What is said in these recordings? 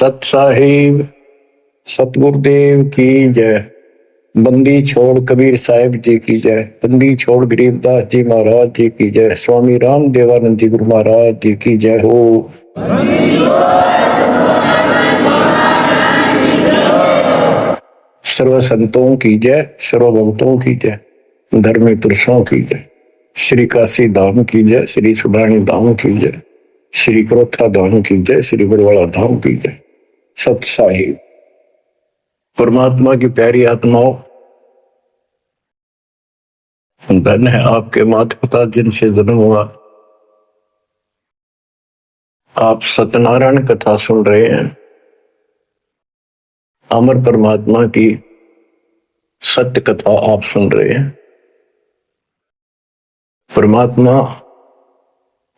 सत साहिब सतगुरुदेव की जय। बंदी छोड़ कबीर साहिब जी की जय। बंदी छोड़ गरीबदास जी महाराज जी की जय। स्वामी राम देवानंद जी गुरु महाराज जी की जय हो। सर्व संतों की जय, सर्व भक्तों की जय, धर्मी पुरुषों की जय। श्री काशी धाम की जय, श्री सुब्राणी धाम की जय, श्री क्रोथा धाम की जय, श्री बड़वाड़ा धाम की जय। सत साहिब परमात्मा की प्यारी आत्माओं, धन है आपके माता पिता जिनसे जन्म हुआ। आप सत्यनारायण कथा सुन रहे हैं। अमर परमात्मा की सत्य कथा आप सुन रहे हैं। परमात्मा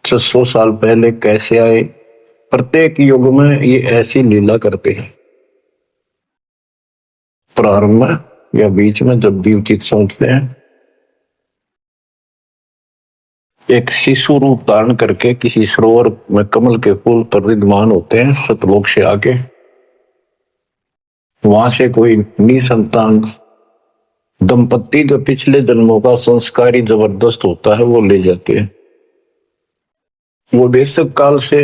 600 साल पहले कैसे आए, प्रत्येक युग में ये ऐसी लीला करते हैं। प्रारंभ में या बीच में जब भी उचित समझते हैं, एक शिशु रूप धारण करके किसी सरोवर में कमल के फूल पर विद्यमान होते हैं। सतलोक से आके वहां से कोई निसंतान दंपत्ति जो पिछले जन्मों का संस्कारी जबरदस्त होता है वो ले जाते हैं। वो बेशक काल से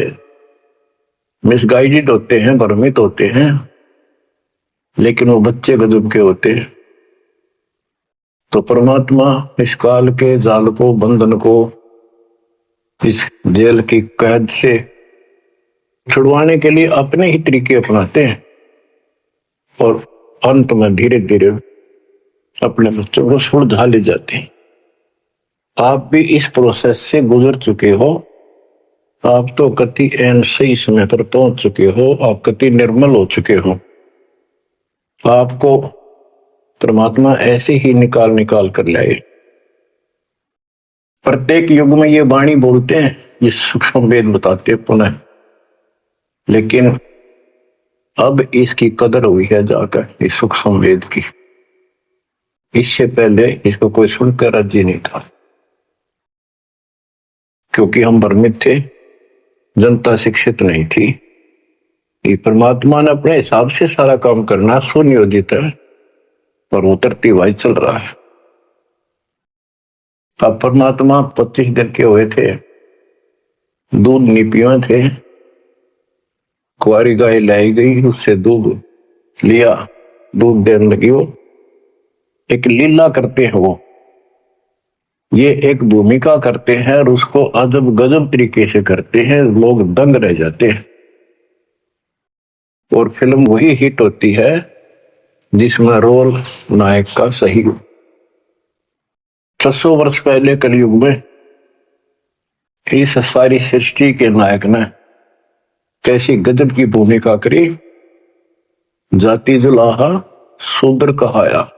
मिसगाइडेड होते हैं, भ्रमित होते हैं, लेकिन वो बच्चे गजब के होते हैं। तो परमात्मा इस काल के जाल को, बंधन को, इस जेल की कैद से छुड़वाने के लिए अपने ही तरीके अपनाते हैं और अंत में धीरे धीरे अपने बच्चों को सुलझा ले जाते हैं। आप भी इस प्रोसेस से गुजर चुके हो। आप तो कति एन सही समय पर पहुंच चुके हो। आप कति निर्मल हो चुके हो। आपको परमात्मा ऐसे ही निकाल निकाल कर लाए। प्रत्येक युग में ये वाणी बोलते हैं, ये सूक्ष्म वेद बताते पुनः, लेकिन अब इसकी कदर हुई है जाकर इस सूक्ष्म वेद की। इससे पहले इसको कोई सुनकर राजी नहीं था, क्योंकि हम भ्रमित थे, जनता शिक्षित नहीं थी। ये परमात्मा ने अपने हिसाब से सारा काम करना सुनियोजित है और उतरती हुआ चल रहा है। अब परमात्मा 25 दिन के हुए थे, दूध नहीं पिए थे। कुंवारी गाय लाई गई, उससे दूध लिया, दूध देने लगी। वो एक लीला करते हैं, वो ये एक भूमिका करते हैं और उसको अजब गजब तरीके से करते हैं। लोग दंग रह जाते हैं और फिल्म वही हिट होती है जिसमें रोल नायक का सही हो। 600 वर्ष पहले कलयुग में इस सारी सृष्टि के नायक ने कैसी गजब की भूमिका करी। जाति जुलाहा शूद्र कहाया,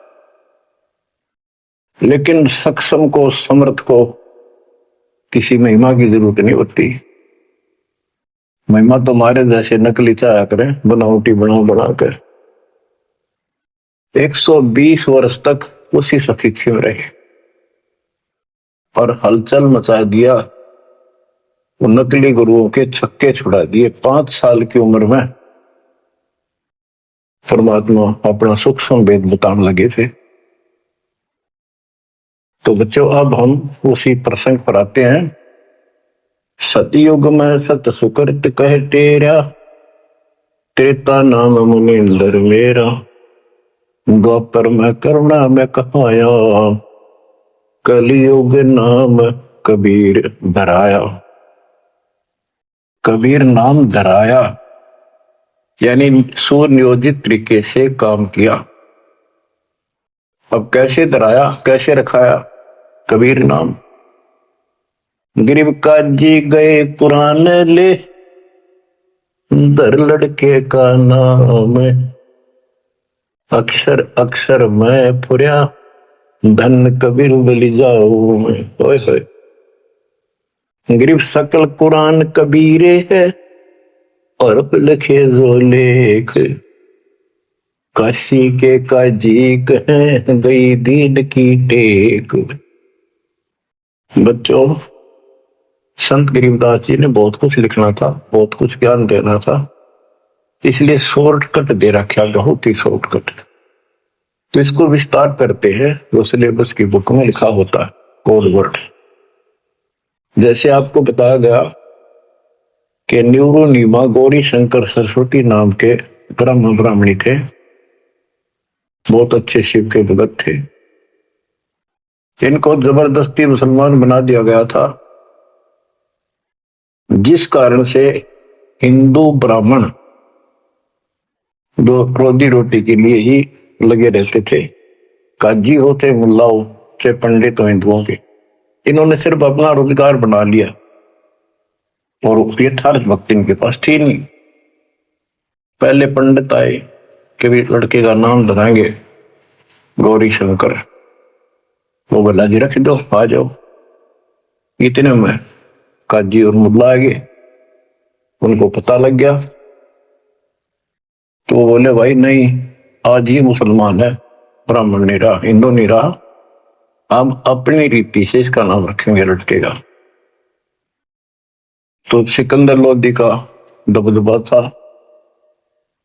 लेकिन सक्षम को, समर्थ को किसी महिमा की जरूरत नहीं होती। महिमा तो हमारे जैसे नकली चाया करें, बनावटी बनाकर 120 वर्ष तक उसी स्थिति में रहे और हलचल मचा दिया। वो नकली गुरुओं के छक्के छुड़ा दिए। 5 साल की उम्र में परमात्मा अपना सूक्ष्म वेद बताने लगे थे। तो बच्चों, अब हम उसी प्रसंग पर आते हैं। सतयुग में सत सुकृत कह टेरा, त्रेता नाम मुनिंदर मेरा, द्वापर में करुणा में कहाया, कलयुग नाम कबीर धराया। कबीर नाम धराया यानी सुनियोजित तरीके से काम किया। अब कैसे धराया, कैसे रखाया कबीर नाम? गरीब काजी गए कुरान ले, दर लड़के का नाम, अक्षर अक्षर मैं फुरिया, धन कबीर बलि जाऊं मैं। होए होए, गरीब सकल कुरान कबीरे है, और लिखे जो लेख, काशी के काजी कहे गई दीन की टेक। बच्चों, संत गरीबदास जी ने बहुत कुछ लिखना था, बहुत कुछ ज्ञान देना था, इसलिए शॉर्टकट दे रखा, बहुत ही शॉर्टकट। तो इसको विस्तार करते हैं जो सिलेबस की बुक में लिखा होता है, कोड वर्ड। जैसे आपको बताया गया कि न्यूरोनीमा गौरी शंकर सरस्वती नाम के ब्रह्म ब्राह्मणी थे, बहुत अच्छे शिव के भगत थे। इनको जबरदस्ती मुसलमान बना दिया गया था, जिस कारण से हिंदू ब्राह्मण जो रोजी रोटी के लिए ही लगे रहते थे, काजी हो थे, मुल्ला हो चाहे पंडित हो हिंदुओं के, इन्होंने सिर्फ अपना रोजगार बना लिया और यथार्थ भक्ति इनके पास थी नहीं। पहले पंडित आए कि भी लड़के का नाम धराएंगे गौरी शंकर, वो बोला जी रख दो, आ जाओ। इतने में काजी और मुल्ला आ गए, उनको पता लग गया, तो वो बोले भाई नहीं, आज ही मुसलमान है, ब्राह्मण नहीं रहा, हिंदू नहीं रहा, हम अपनी रीति से इसका नाम रखेंगे लड़के का। तो सिकंदर लोदी का दबदबा था,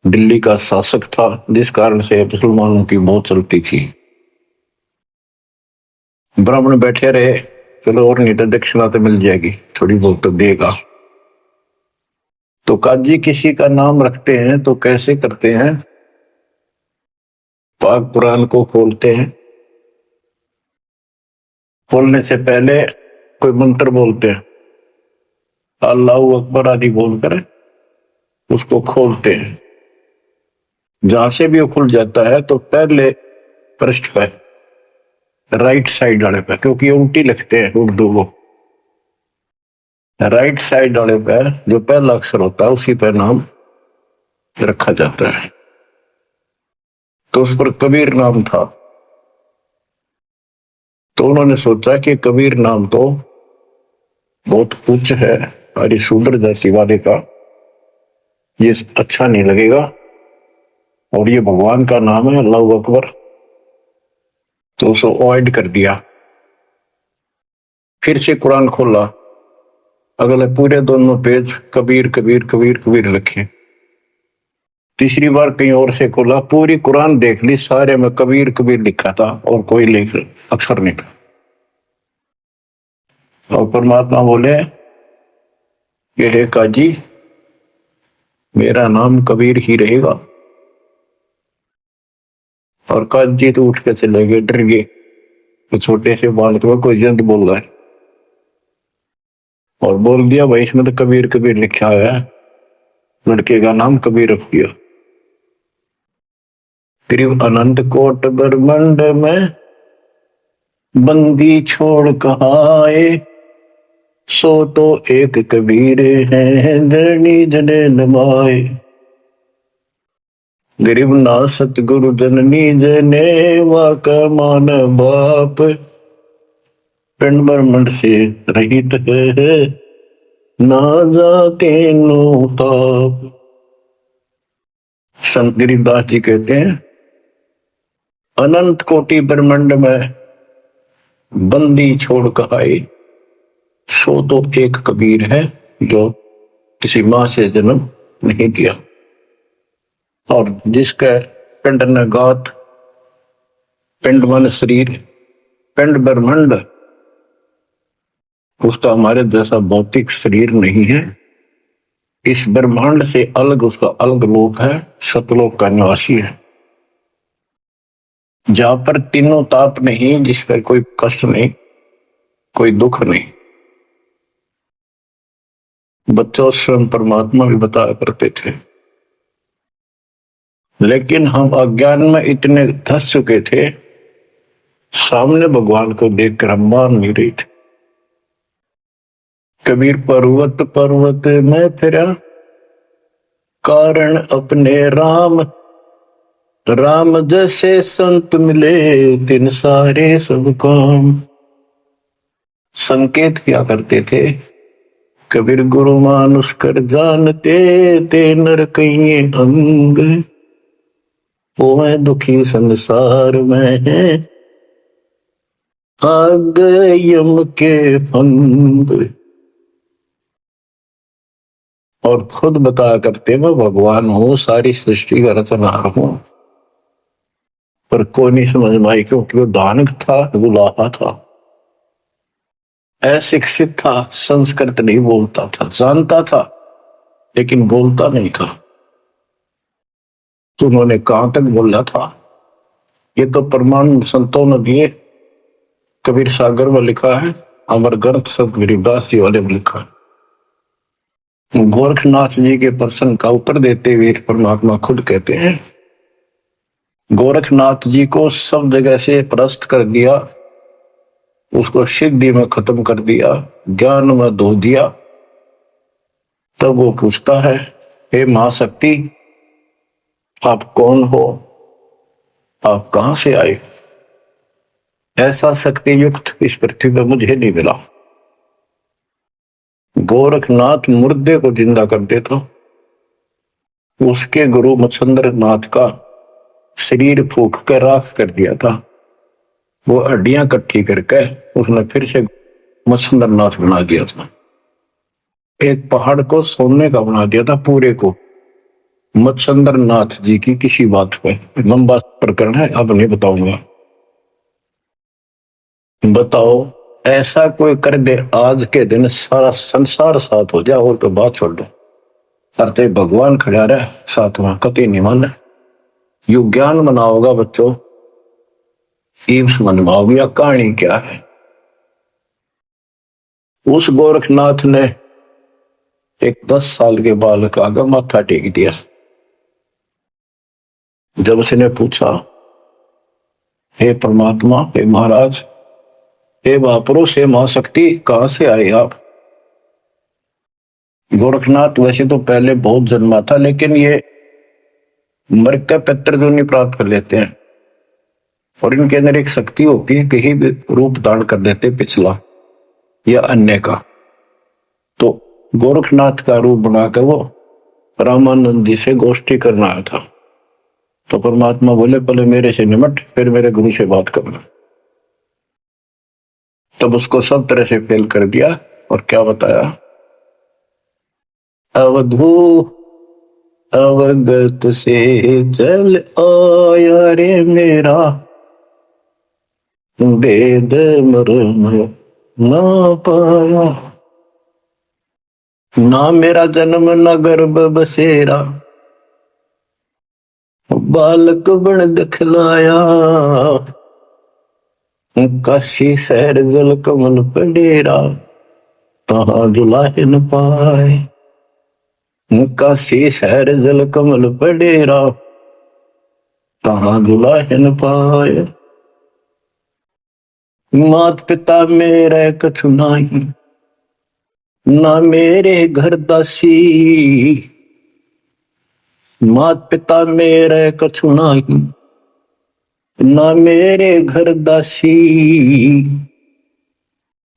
दिल्ली का शासक था, जिस कारण से मुसलमानों की बहुत चलती थी। ब्राह्मण बैठे रहे, चलो और नहीं तो दक्षिणा तो मिल जाएगी, थोड़ी बहुत तो देगा। तो काजी किसी का नाम रखते हैं तो कैसे करते हैं, पाक कुरान को खोलते हैं, खोलने से पहले कोई मंत्र बोलते हैं, अल्लाहू अकबर आदि बोलकर उसको खोलते हैं। जहां से भी वो खुल जाता है तो पहले पृष्ठ पे, राइट साइड वाले पे, क्योंकि उल्टी लिखते हैं उर्दू को, राइट साइड वाले पे जो पहला अक्षर होता है उसी पे नाम रखा जाता है। तो उस पर कबीर नाम था। तो उन्होंने सोचा कि कबीर नाम तो बहुत उच्च है, हरी शूद्र जाति वाले का, ये अच्छा नहीं लगेगा, और ये भगवान का नाम है अल्लाहू अकबर, तो उसको अवॉइड कर दिया। फिर से कुरान खोला, अगले पूरे दोनों पेज कबीर कबीर कबीर कबीर लिखे। तीसरी बार कहीं और से खोला, पूरी कुरान देख ली, सारे में कबीर कबीर लिखा था और कोई लिख अक्षर नहीं था। और परमात्मा बोले कि हे काजी, मेरा नाम कबीर ही रहेगा। और काजी तो उठ के चले गए, डर गए, तो छोटे से बालक में कोई जंत बोल रहा है, और बोल दिया भाई इसमें तो कबीर कबीर लिखा है, लड़के का नाम कबीर रख दिया। करीब अनंत कोट ब्रह्मांड में बंदी छोड़ कहाए, सो तो एक कबीर है धरनी जने नमाए। गरीब ना सतगुरु जननी जने वाक मान बाप, पिंड ब्रह्मंड से रहित है ना जाते नो ताप। संत गरीबदास जी कहते हैं, अनंत कोटि ब्रह्मांड में बंदी छोड़ कहाए, सो तो एक कबीर है जो किसी मां से जन्म नहीं दिया, और जिसका पिंड नगात, पिंड मन शरीर, पिंड ब्रह्मांड, उसका हमारे जैसा भौतिक शरीर नहीं है। इस ब्रह्मांड से अलग उसका अलग लोक है, सतलोक का निवासी है, जहां पर तीनों ताप नहीं, जिस पर कोई कष्ट नहीं, कोई दुख नहीं। बच्चों स्वयं परमात्मा भी बताया करते थे, लेकिन हम अज्ञान में इतने धस चुके थे, सामने भगवान को देखकर हम मान नहीं रहे थे। कबीर पर्वत पर्वत में फिरा, कारण अपने राम, राम जैसे संत मिले दिन सारे सब काम। संकेत किया करते थे, कबीर गुरु मानुष कर जानते ते नर कहिए अंग, वो है दुखी संसार में है आग यम के फंग। और खुद बताया करते मैं भगवान हूं, सारी सृष्टि का रचनहार हूं, पर कोई नहीं समझ में आई क्योंकि वो दानक था, गुलाहा था, अशिक्षित था, संस्कृत नहीं बोलता था, जानता था लेकिन बोलता नहीं था। तो उन्होंने कहां तक बोला था, ये तो प्रमाण संतों ने दिए। कबीर सागर में लिखा है, अमर ग्रंथ संत गरीबदास जी वाले में लिखा है। गोरखनाथ जी के प्रश्न का उत्तर देते हुए परमात्मा खुद कहते हैं, गोरखनाथ जी को सब जगह से परास्त कर दिया, उसको सिद्धि में खत्म कर दिया, ज्ञान में धो दिया। तब वो पूछता है, हे महाशक्ति, आप कौन हो, आप कहां से आए? ऐसा शक्ति युक्त इस पृथ्वी पर मुझे नहीं मिला। गोरखनाथ मुर्दे को जिंदा कर देता, उसके गुरु मच्छंद्र नाथ का शरीर फूक कर राख कर दिया था। वो हड्डियां इकट्ठी करके उसने फिर से मच्छंद्र नाथ बना दिया था। एक पहाड़ को सोने का बना दिया था पूरे को। मच्छंद्र नाथ जी की किसी बात पे लंबा प्रकरण है, अब नहीं बताऊंगा। बताओ, ऐसा कोई कर दे आज के दिन सारा संसार साथ हो जाए, और तो बात छोड़ दो, करते भगवान खड़ा रहे साथ में, कति नहीं माने। यू ज्ञान मनाओगा बच्चों, ईव समझ में आओगी कहानी क्या है। उस गोरखनाथ ने एक 10 साल के बालक आगे माथा टेक दिया। जब उसने पूछा, हे परमात्मा, हे महाराज, हे महापुरुष, हे महाशक्ति, कहां से आए आप? गोरखनाथ वैसे तो पहले बहुत जन्मा था, लेकिन ये मर का पितर जो नहीं प्राप्त कर लेते हैं, और इनके अंदर एक शक्ति होती है, कहीं भी रूप धारण कर देते पिछला या अन्य का। तो गोरखनाथ का रूप बनाकर वो रामानंद जी से गोष्ठी करना आया था। तो परमात्मा बोले, पहले मेरे से निमट, फिर मेरे गुरु से बात करना। तब उसको सब तरह से फेल कर दिया, और क्या बताया, अवधू अवगत से चल आया रे मेरा, वेद मर्म ना पाया, ना मेरा जन्म न गर्भ बसेरा, बालक बन दिखलाया, काशी शहर जल कमल पडेरा, तहां दुलाहे न पाए, काशी शहर जल कमल पडेरा, तहां दुलाहे न पाए, मात पिता मेरे कछु नाही, ना मेरे घर दासी, मात पिता मेरे कछु नाही, ना मेरे घर दासी,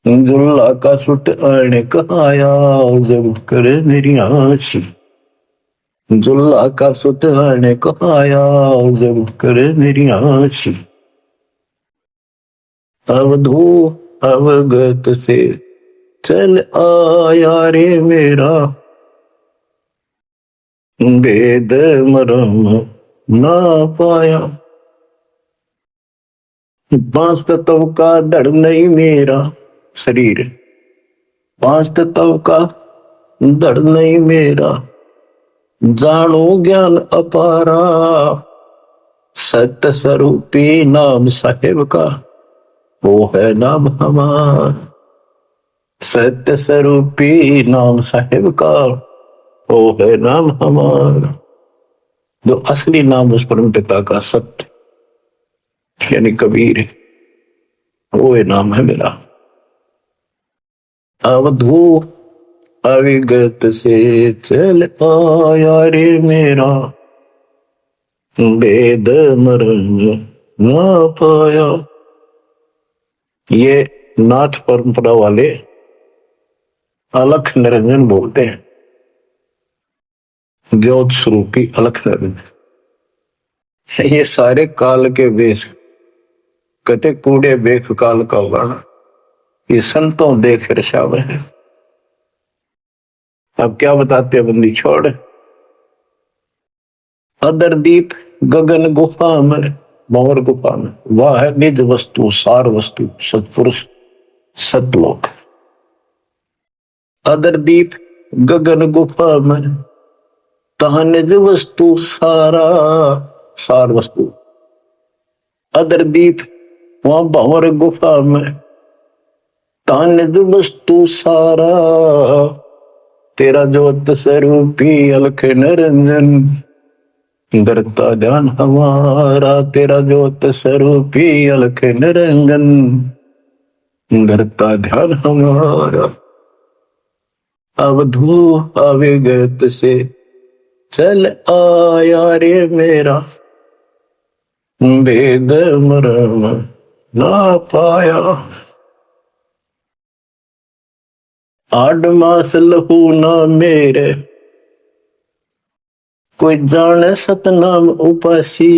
दुल्ला का सुत आने कहाया, जब करे मेरी आसी, दुल्ला का सुत आने कहाया, जब करे मेरी आसी, अवधू अवगत से चल आया रे मेरा, वेद मरम ना पाया, 5 तत्व का धड़ नहीं मेरा शरीर, 5 तत्व का धड़ नहीं मेरा, जानो ज्ञान अपारा, सत्य स्वरूपी नाम साहेब का, वो है नाम हमारा, सत्य स्वरूपी नाम साहेब का, वो है नाम हमारा। जो असली नाम उस परम पिता का सत्य यानी कबीर, वो ये नाम है मेरा। अवधू अविगत से चल आया रे मेरा, वेद मर्म ना पाया। ये नाथ परंपरा वाले अलख निरंजन बोलते हैं, ज्योत स्वरूपी अलख निरंजन। ये सारे काल के वेश, कहते कूड़े बेख काल का वर्णन, ये संतों देख रशाव है। अब क्या बताते हैं बंदी छोड़। अदर दीप गगन गुफा में, भंवर गुफा में, वह है निज वस्तु सार वस्तु सतपुरुष सतलोक। अदर दीप गगन गुफा में, तहा निज वस्तु सारा सार वस्तु। अदर दीप वहां भंवर गुफा में, तहा निज वस्तु सारा। तेरा ज्योत स्वरूपी अलख निरंजन, करता ध्यान हमारा। तेरा ज्योत स्वरूपी अलख निरंजन, करता ध्यान हमारा। अवधू अविगत से चल आया रे मेरा, भेद मरम ना पाया। 8 मास लहू ना मेरे, कोई जाने सतनाम उपासी।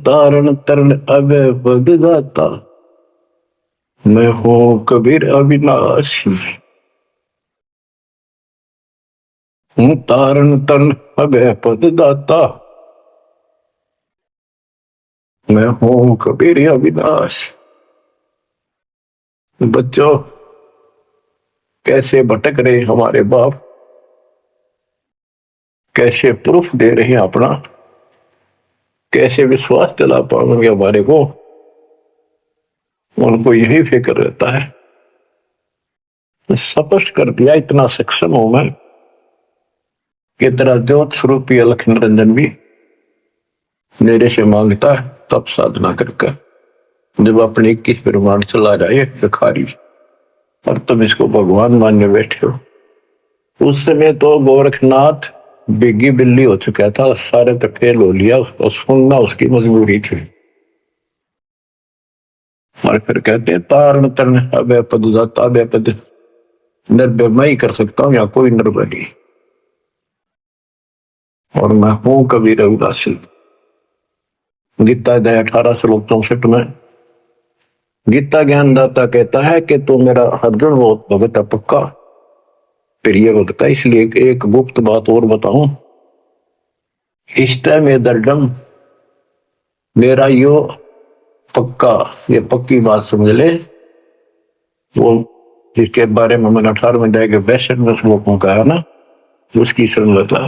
तारण तरण अभय पद दाता, मैं हूं कबीर अविनाशी। तारण तरण अभय पद दाता, मैं हूं कबीर अविनाशी। बच्चों, कैसे भटक रहे हमारे बाप, कैसे प्रूफ दे रहे हैं अपना, कैसे विश्वास दिला पाएंगे हमारे को। उनको यही फिक्र रहता है। स्पष्ट कर दिया, इतना सक्षम हूं मैं कि तेरा ज्योत स्वरूपी अलख निरंजन भी मेरे से मांगता है तब साधना करके। जब अपने 21 ब्रह्मांड चला जाए भिखारी और तुम इसको भगवान मानने बैठे हो। उस समय तो गोरखनाथ बिग्गी बिल्ली हो चुका था, सारे तो फेल हो लिया, उसको सुनना उसकी मजबूरी थी। और फिर कहते हैं तारण तरण अभय पद दाता, अभय पद निर्भय मैं ही कर सकता हूं, या कोई निर्भय नहीं। और मैं हूं कबीर अविनाशी। गीता अध्याय 18 श्लोक 64 में गीता ज्ञानदाता कहता है कि तू मेरा अर्जुन बहुत भगत है पक्का, प्रिय भगत है। इसलिए एक गुप्त बात और बताऊं, इष्ट में दर्डम, मेरा यो पक्का, ये पक्की बात समझ ले। वो जिसके बारे में मैंने 18वें अध्याय के 62वें श्लोक में कहा ना, उसकी संगता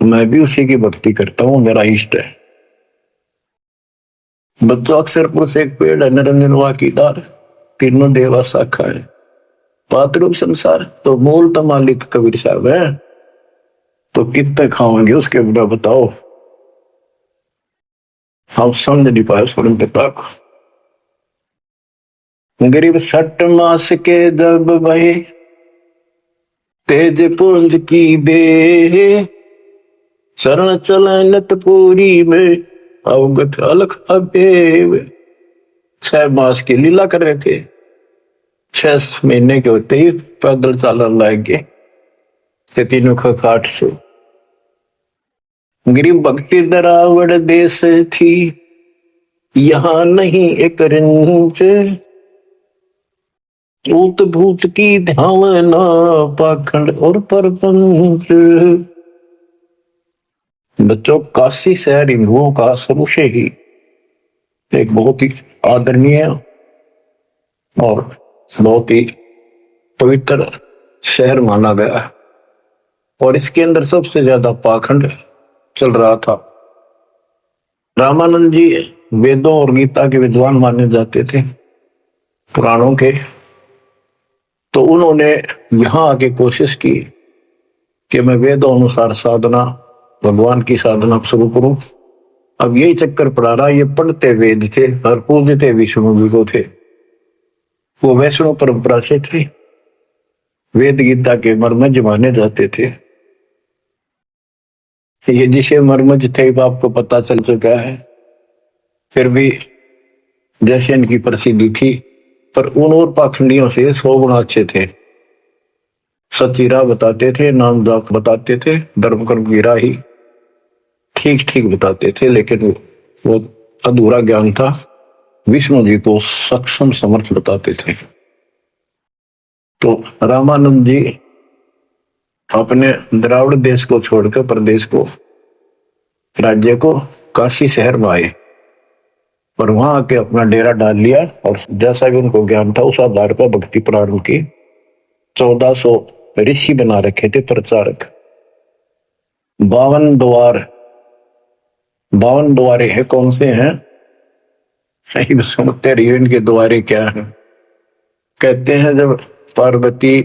मैं भी उसी की भक्ति करता हूं, मेरा इष्ट है। बच्चों, अक्षर पुरुष एक पेड़ है, निरंजन वाकीदार, तीनों देवा शाखा है, पातरूप संसार। तो मूल तो मालिक कबीर साहब है, तो कितने खाओगे उसके बिना बताओ। हम समझ नहीं पाए स्वयं पिता को। गरीब 6 मास के जब भाई तेज पुंज की दे, शरण चलनत पूरी में अवगत अलख अबेव। 6 मास की लीला कर रहे थे, 6 महीने के होते ही पैदल चालन लग गए तीनों खाट से। गरीब भक्ति दरावड़ देश थी, यहां नहीं एक रिंच, ऊत भूत की धावना पाखंड और परपंच। बच्चों, काशी शहर हिंदुओं का शुरू से ही एक बहुत ही आदरणीय और बहुत ही पवित्र शहर माना गया है। और इसके अंदर सबसे ज्यादा पाखंड चल रहा था। रामानंद जी वेदों और गीता के विद्वान माने जाते थे, पुराणों के। तो उन्होंने यहां आके कोशिश की कि मैं वेदों अनुसार साधना, भगवान की साधना शुरू करूं। अब यही चक्कर पड़ा रहा, ये पढ़ते वेद थे और पूजते विष्णु जी को थे। वो वैष्णव परंपरा से थे, वेद गीता के मर्मज माने जाते थे। ये जिसे मर्मज थे आपको पता चल चुका है। फिर भी जैसे इनकी प्रसिद्धि थी, पर उन और पाखंडियों से 100 गुना अच्छे थे। सच्ची राह बताते थे, नाम जाप बताते थे, धर्म कर्म की राह ही ठीक ठीक बताते थे। लेकिन वो अधूरा ज्ञान था, विष्णु जी को सक्षम समर्थ बताते थे। तो रामानंद जी अपने द्राविड़ देश को छोड़कर प्रदेश को, राज्य को, काशी शहर में आए और वहां आके अपना डेरा डाल लिया। और जैसा भी उनको ज्ञान था उस आधार पर भक्ति प्रारंभ की। 1400 ऋषि बना रखे थे प्रचारक। 52 द्वारे है, कौन से हैं सही सुनते रहिए इनके द्वारे क्या है। कहते हैं जब पार्वती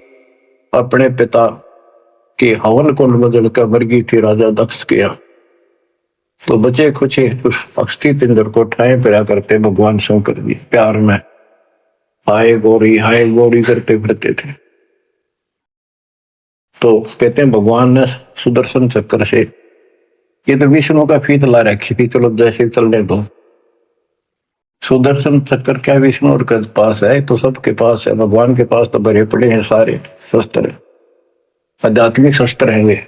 अपने पिता के हवन कुंड में जलकर मर गई थी, राजा दक्ष किया, तो बचे कुछ उस अस्थि पिंजर को ठाए फिरा करते भगवान शंकर जी प्यार में हाय गौरी करते फिरते थे। तो कहते हैं भगवान ने सुदर्शन चक्र से, ये तो विष्णु का फीत ला रखी थी, चलो जैसे चलने दो। सुदर्शन चक्र क्या विष्णु और के पास है, तो सबके पास है। भगवान के पास तो भरे पड़े हैं सारे शस्त्र, आध्यात्मिक शस्त्र हैं, वे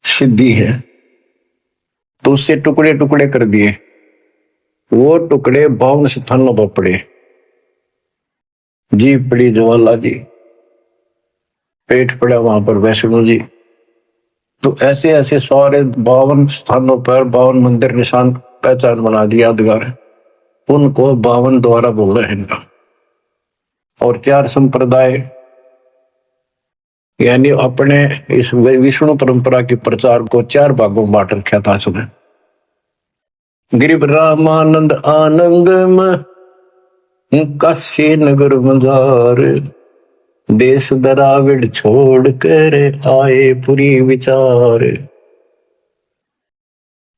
सिद्धि है। तो उससे टुकड़े टुकड़े कर दिए। वो टुकड़े 52 स्थानों पर पड़े। जीभ पड़ी ज्वाला जी, पेट पड़ा वहां पर वैष्णो जी। तो ऐसे ऐसे सारे 52 स्थानों पर 52 मंदिर निशान पहचान बना दिया यादगार। उनको 52 द्वारा बोल रहे हैं। और 4 संप्रदाय, यानी अपने इस विष्णु परंपरा के प्रचार को 4 भागों में बांट रखा था उसने। गिरिव रामानंद आनंद में काशी नगर मजार, देश दराविड छोड़ कर आए पुरी विचार।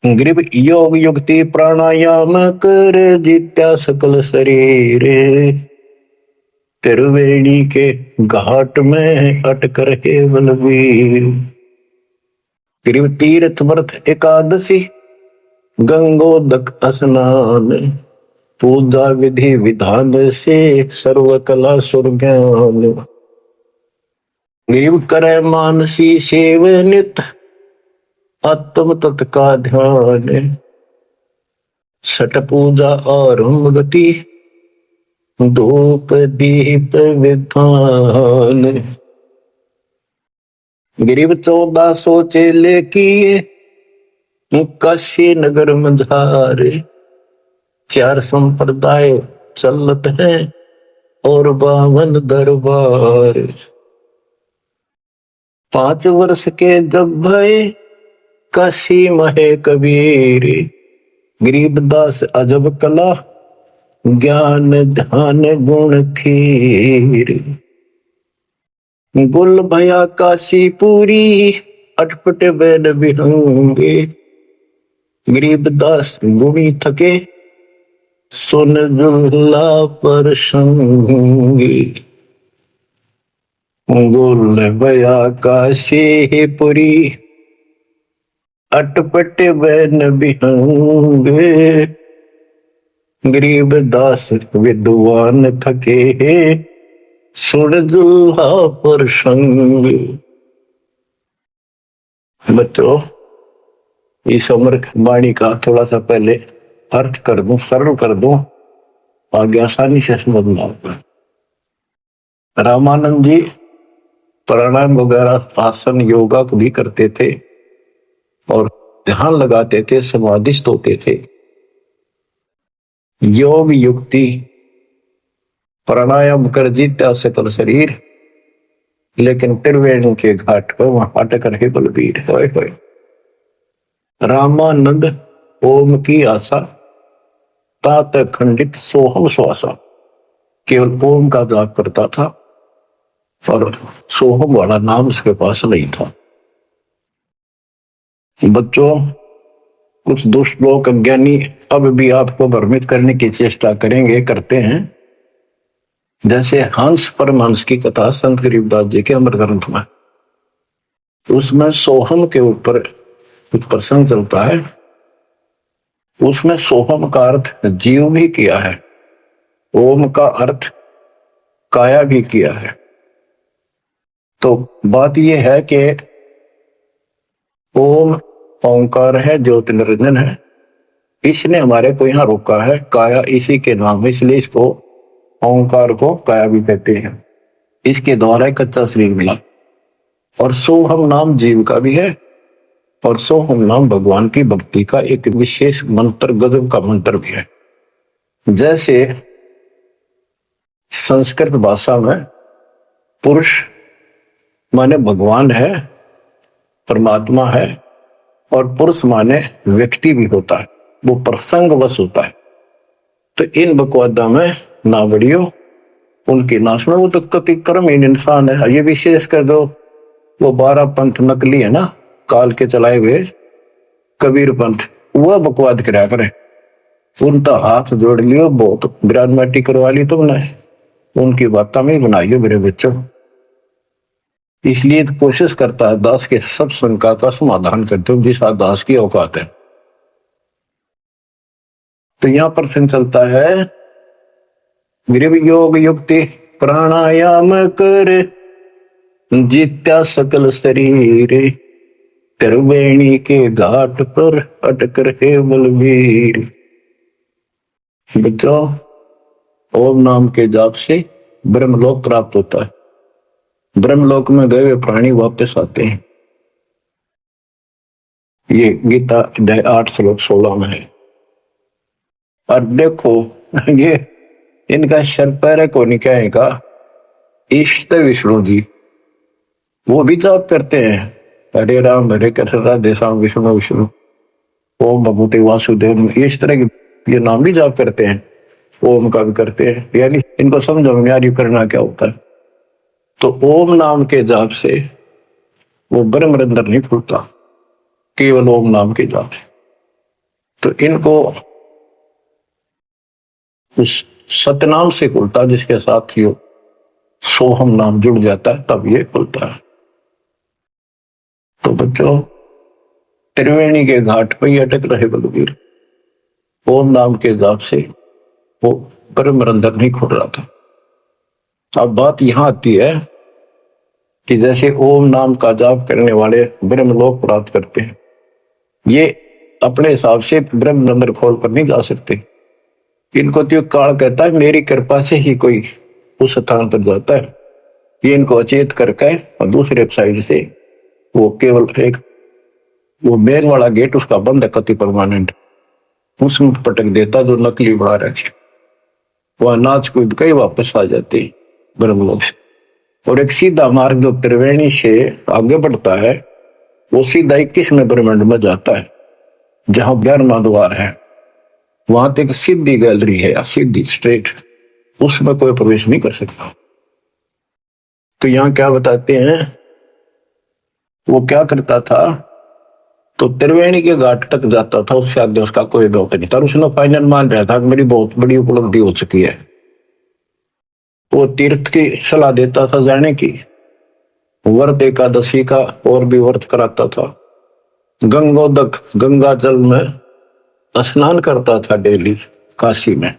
गिरिव योग युक्ति प्राणायाम कर जीत्या सकल शरीर, त्रिवेणी के घाट में अटक रहे बलवीर। गिरिव तीर्थ व्रत एकादशी, गंगोदक स्नान, पूजा विधि विधान से सर्व कला सुरज्ञान। गिरिव करे मानसी सेव नित, आत्म तत् का ध्यान, सट पूजा आरंभ गति, धूप दीप विधान। गिरिव 1400 चेले किए, काशी नगर मझारे, 4 संप्रदाय चलत हैं और 52 दरबार। 5 वर्ष के जब भय काशी महे कबीर, गरीबदास अजब कला ज्ञान ध्यान गुण थीर। गुल भया काशी पूरी, अटपट बैन बिहंगे, गरीबदास गुणी थके सुन जुल्ला पर संगी। गुल भया काशी पुरी, अटपट बैन बिहंगे, गरीबदास विद्वान थके सुन जुल्हा पर संग। बच्चों, इस अमर वाणी का थोड़ा सा पहले अर्थ कर दूं, सरल कर दूं, आगे आसानी से समझना होगा। रामानंद जी प्राणायाम वगैरह आसन योगा को भी करते थे और ध्यान लगाते थे, समाधिस्थ होते थे। योग युक्ति प्राणायाम कर जीत्या सकल शरीर, लेकिन त्रिवेणी के घाट पर वहां अटक रहे बलबीर। होए होए। रामानंद ओम की आशा, तात खंडित सोहम श्वासा, केवल ओम का जाप करता था और सोहम वाला नाम उसके पास नहीं था। बच्चों, कुछ दुष्ट लोग अज्ञानी अब भी आपको भ्रमित करने की चेष्टा करेंगे, करते हैं। जैसे हंस परमहंस की कथा संत गरीबदास जी के अमर ग्रंथ में, उसमें सोहम के ऊपर कुछ प्रसंग चलता है। उसमें सोहम का अर्थ जीव भी किया है, ओम का अर्थ काया भी किया है। तो बात यह है कि ओम ओंकार है, ज्योति निरंजन है, इसने हमारे को यहां रोका है। काया इसी के नाम है, इसलिए इसको ओंकार को काया भी कहते हैं। इसके द्वारा कच्चा शरीर मिला। और सोहम नाम जीव का भी है, और सोहम नाम भगवान की भक्ति का एक विशेष मंत्र, गजब का मंत्र भी है। जैसे संस्कृत भाषा में पुरुष माने भगवान है, परमात्मा है, और पुरुष माने व्यक्ति भी होता है, वो प्रसंगवश होता है। तो इन बकवादा में ना बढ़ियो, उनकी ना सुनो, वो तो कति कर्महीन इंसान है। ये विशेष कर दो, वो 12 पंथ नकली है ना, काल के चलाए हुए कबीर पंथ, वह बकवाद कराया करे। उनका हाथ जोड़ लियो, बहुत ग्राजमाटी करवा ली तुमने, उनकी बात में बनाई हो मेरे बच्चों। इसलिए तो कोशिश करता है दास के सब शंका का समाधान करते हो जिस दास की औकात है। तो यहां प्रश्न चलता है, गृह योग युक्ति प्राणायाम कर जीत्या सकल शरीर, त्रिवेणी के घाट पर अटक रहे बलवीर। बच्चों, ओम नाम के जाप से ब्रह्मलोक प्राप्त होता है। ब्रह्मलोक में गए हुए प्राणी वापस आते हैं। ये गीता अध्याय 8 श्लोक 16 में है। और देखो, ये इनका शर पैर को निकाय का इष्ट विष्णु जी, वो भी जाप करते हैं, हरे राम हरे कृष्ण राधे श्याम विष्णु विष्णु ओम भगवते वासुदेव, इस तरह के ये नाम भी जाप करते हैं, ओम का भी करते हैं। यानी इनको समझो यार ये करना क्या होता है। तो ओम नाम के जाप से वो ब्रह्म रंध्र नहीं खुलता, केवल ओम नाम के जाप से। तो इनको उस सतनाम से खुलता, जिसके साथ ही सोहम नाम जुड़ जाता है, तब ये खुलता है। तो बच्चों, त्रिवेणी के घाट पर ही अटक रहे बलवीर, ओम नाम के जाप से वो ब्रह्म रंध्र नहीं खुल रहा था। अब बात यहां आती है कि जैसे ओम नाम का जाप करने वाले ब्रह्मलोक प्राप्त करते हैं, ये अपने हिसाब से ब्रह्म रंध्र खोल कर नहीं जा सकते। इनको तो काल कहता है मेरी कृपा से ही कोई उस स्थान पर जाता है। ये इनको अचेत करके और दूसरे साइड से वो केवल एक वो मेन वाला गेट उसका बंद है कति परमानेंट, उसमें पटक देता जो नकली बना रखे, वह नाच कूद के वापस आ जाते ब्रह्मलोक से। और एक सीधा मार्ग जो त्रिवेणी से आगे बढ़ता है, वो सीधा 21वें ब्रह्मांड में जाता है, जहां 11वां द्वार है। वहां तक सीधी गैलरी है, सीधी स्ट्रेट, उसमें कोई प्रवेश नहीं कर सकता। तो यहां क्या बताते हैं, वो क्या करता था, तो त्रिवेणी के घाट तक जाता था, उससे आगे उसका कोई बहुत नहीं था। उसने फाइनल मान रहा था मेरी बहुत बड़ी उपलब्धि हो चुकी है। वो तीर्थ की सलाह देता था जाने की, व्रत एकादशी का और भी व्रत कराता था, गंगोदक गंगा जल में स्नान करता था डेली, काशी में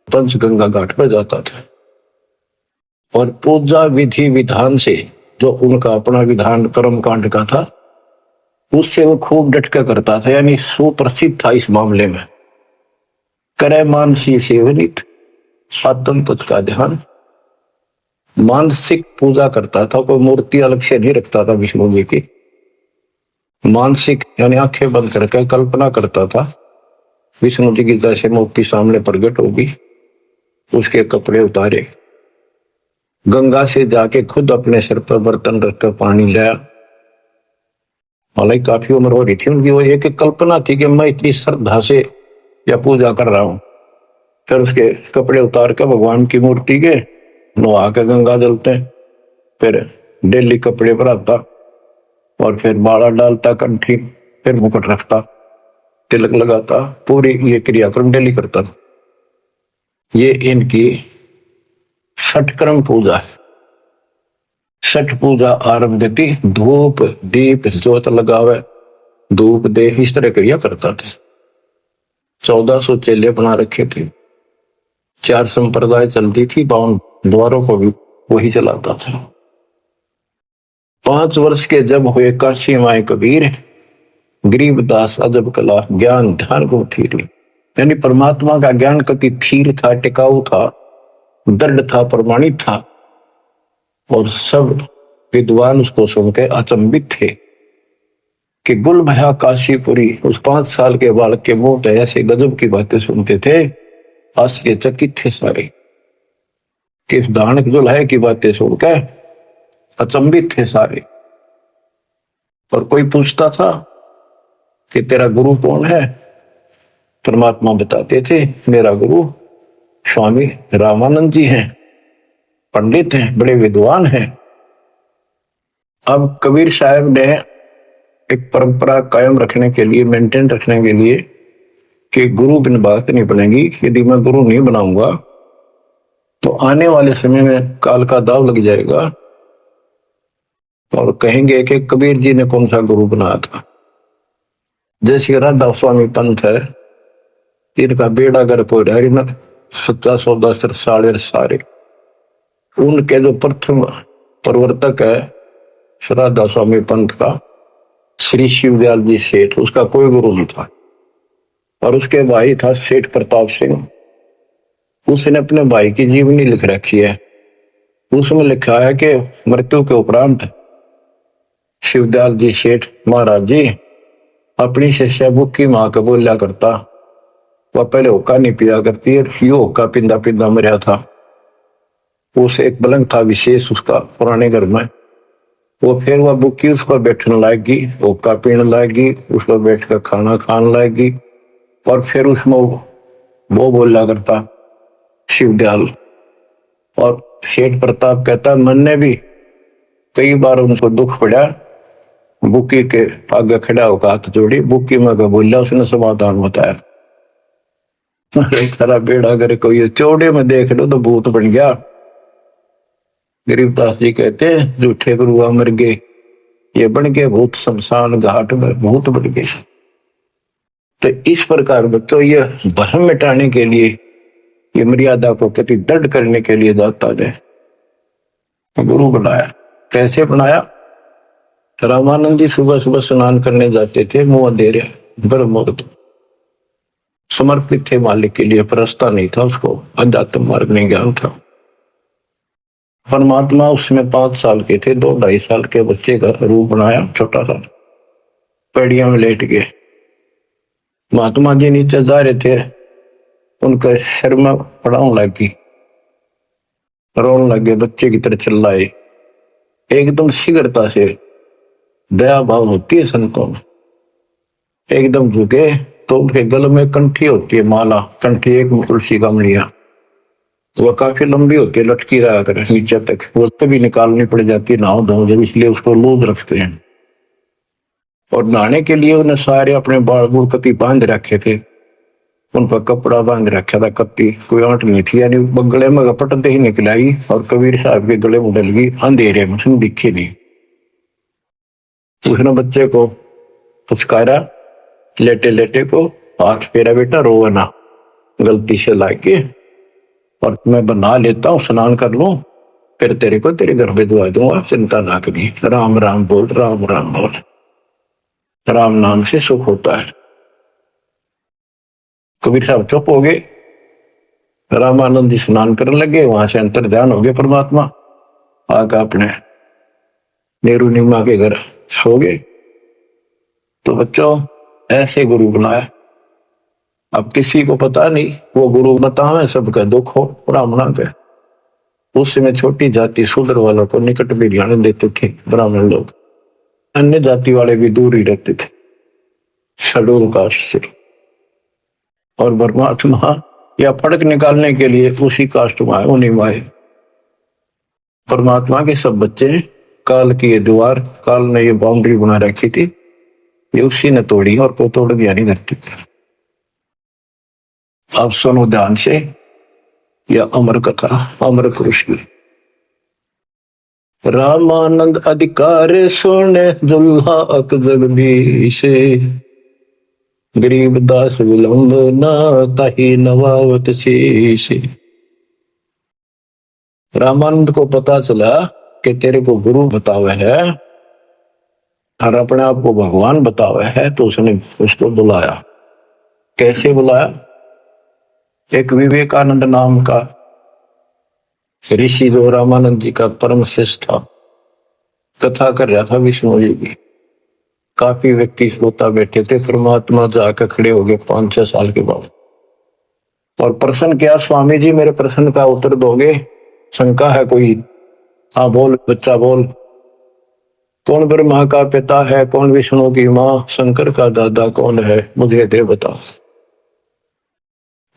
पंचगंगा घाट पर जाता था। और पूजा विधि विधान से, जो उनका अपना विधान कर्म कांड का था, उससे वो खूब डटका करता था, यानी सुप्रसिद्ध था इस मामले में। करे मानसी सेवनित आत्म तुझ का ध्यान, मानसिक पूजा करता था, कोई मूर्ति अलग से नहीं रखता था विष्णु जी की। मानसिक यानी आंखें बंद करके कल्पना करता था विष्णु जी की जैसे मूर्ति सामने प्रकट होगी, उसके कपड़े उतारे, गंगा से जाके खुद अपने सिर पर बर्तन रखकर पानी लाया। हालांकि काफी उम्र हो रही थी उनकी, वो एक कल्पना थी कि मैं इतनी श्रद्धा से या पूजा कर रहा हूं। फिर उसके कपड़े उतार कर भगवान की मूर्ति के नहा के गंगा जलते, फिर डेली कपड़े पर आता, और फिर माला डालता कंठी, फिर मुकुट रखता, तिलक लगाता, पूरी ये क्रियाक्रम डेली करता। ये इनकी षटक्रम पूजा है। छठ पूजा आरंभ थी, धूप दीप ज्योत लगावे, धूप दे, इस तरह क्रिया करता था। 1400 चेले बना रखे थे, 4 संप्रदाय चलती थी, 52 द्वारों को भी वही चलाता था। 5 वर्ष के जब हुए काशी माए कबीर, गरीबदास अजब कला ज्ञान ध्यान को थी। यानी परमात्मा का ज्ञान कति थीर था, टिकाऊ था, दृढ़ था, प्रमाणित था। और सब विद्वान उसको सुन के अचंभित थे कि गुल भया काशीपुरी उस 5 साल के बालक के मुंह पे ऐसे गजब की बातें सुनते थे। आश्चर्यचकित थे सारे कि इस दानक दुल्हे की बातें सुनकर अचंभित थे सारे। और कोई पूछता था कि तेरा गुरु कौन है? परमात्मा बताते थे मेरा गुरु स्वामी रामानंद जी हैं, पंडित हैं, बड़े विद्वान हैं। अब कबीर साहब ने एक परंपरा कायम रखने के लिए, मेंटेन रखने के लिए कि गुरु बिन बात नहीं बनेगी, यदि मैं गुरु नहीं बनाऊंगा तो आने वाले समय में काल का दाव लग जाएगा और कहेंगे कि कबीर जी ने कौन सा गुरु बनाया था। जैसे राधा स्वामी पंथ है, इनका बेड़ा अगर कोई हरी न सच्चा सौदा सर साढ़े सारे, उनके जो प्रथम प्रवर्तक है राधा स्वामी पंथ का श्री शिवदयाल जी सेठ, उसका कोई गुरु नहीं था। और उसके भाई था सेठ प्रताप सिंह, उसने अपने भाई की जीवनी लिख रखी है। उसमें लिखा है कि मृत्यु के उपरांत शिवदयाल जी सेठ महाराज जी अपनी शिष्या बुक्की मां को बोलिया करता, वह पहले होका नहीं पिया करती है, यो होका पिंदा पिंदा मरिया था। उसे एक पलंग था विशेष उसका पुराने घर में, वो फिर वह बुक्की उस पर बैठने लाएगी, होका पीने लाएगी, उस पर बैठ कर खाना खाने लाएगी। और फिर उसमें वो बोला करता शिवदयाल। और सेठ प्रताप कहता मैंने भी कई बार उनको दुख पड़ा, बुक्की के आगे खड़ा होकर हाथ जोड़ी, बुक्की में बोला, उसने समाधान बताया। सारा बेड़ा अगर कोई चौड़े में देख लो तो भूत बन गया। गरीबदास जी कहते हैं झूठे गुरुआ मर गए, ये बन गए भूत शमशान घाट में भूत बन गए। तो इस प्रकार बच्चों ये भ्रम मिटाने के लिए, ये मर्यादा को कति दृढ़ करने के लिए दाता ने गुरु बनाया। कैसे बनाया? रामानंद जी सुबह सुबह स्नान करने जाते थे, मुंह अंधेरे ब्रह्म मुहूर्त, समर्पित थे मालिक के लिए, परस्ता नहीं था उसको, अध्यात्म मार्ग नहीं ज्ञान था। परमात्मा उसमें 5 साल के थे, 2-2.5 साल के बच्चे का रूप बनाया, छोटा सा, पेड़िया में लेट गए। महात्मा जी नीचे जा रहे थे, उनका सिर में पड़ाव लगी, रोने लगे, बच्चे की तरह चिल्लाए। एकदम शीघ्रता से दया भाव होती है संतों में, एकदम झुके तो उनके गले में कंठी होती है, माला कंठी, एक तुलसी का मणिया, वह काफी लंबी होती है, लटकी रहा कर नीचे तक, वो तभी निकालनी पड़ जाती है नहाओ धो जब, इसलिए उसको लूज रखते हैं। और नहाने के लिए उन्हें सारे अपने बाल बूढ़ कति बांध रखे थे, उन पर कपड़ा बांध रखा था, कत्ती कोई आंट नहीं थी, यानी गले में पटते ही निकलाई। और कबीर साहब के गले में डल गई अंधेरे में, उसने दिखे नहीं। उसने बच्चे को पुचकारा, लेटे लेटे को, हाथ फेरा, बेटा रो ना, गलती से लाके, और मैं बना लेता हूँ, स्नान कर लूं, फिर तेरे को तेरे घर भिजवा दूंगा, चिंता ना करी, राम राम बोल, राम राम बोल, राम नाम से सुख होता है। कबीर साहब चुप हो गए, रामानंद जी स्नान करने लगे, वहां से अंतर ध्यान हो गए परमात्मा, आकर अपने नेहरू नीमा के घर सो गए। तो बच्चों ऐसे गुरु बनाया। अब किसी को पता नहीं, वो गुरु बतावे सबका दुख हो, ब्राह्मणा के। उस समय छोटी जाति शूद्र वालों को निकट भी ध्यान देते थे ब्राह्मण लोग, अन्य जाति वाले भी दूर ही रहते थे शेड्यूल कास्ट से। और परमात्मा या फर्क निकालने के लिए उसी कास्ट में आए, उन्हीं में आए। परमात्मा के सब बच्चे, काल की ये दीवार, काल ने ये बाउंड्री बना रखी थी, ये उसी ने तोड़ी और को तोड़ दिया नहीं धरती। अब सुनो ध्यान से, यह अमर कथा, अमर पुरुष की। रामानंद अधिकार सुने दुल्हा अक जगदीश, गरीबदास विलंब न ताही नवावत शीश। रामानंद को पता चला कि तेरे को गुरु बतावे है और अपने आप को भगवान बतावे है, तो उसने उसको बुलाया। कैसे बुलाया? एक विवेकानंद नाम का ऋषि जो रामानंद जी का परम शिष्य था, कथा कर रहा था विष्णु जी की। काफी व्यक्ति श्रोता बैठे थे। परमात्मा जाकर खड़े हो गए 5-6 साल के बाद और प्रश्न किया, स्वामी जी मेरे प्रश्न का उत्तर दोगे? शंका है कोई? हाँ बोल बच्चा बोल। कौन ब्रह्मा का पिता है? कौन विष्णु की माँ? शंकर का दादा कौन है? मुझे दे बता।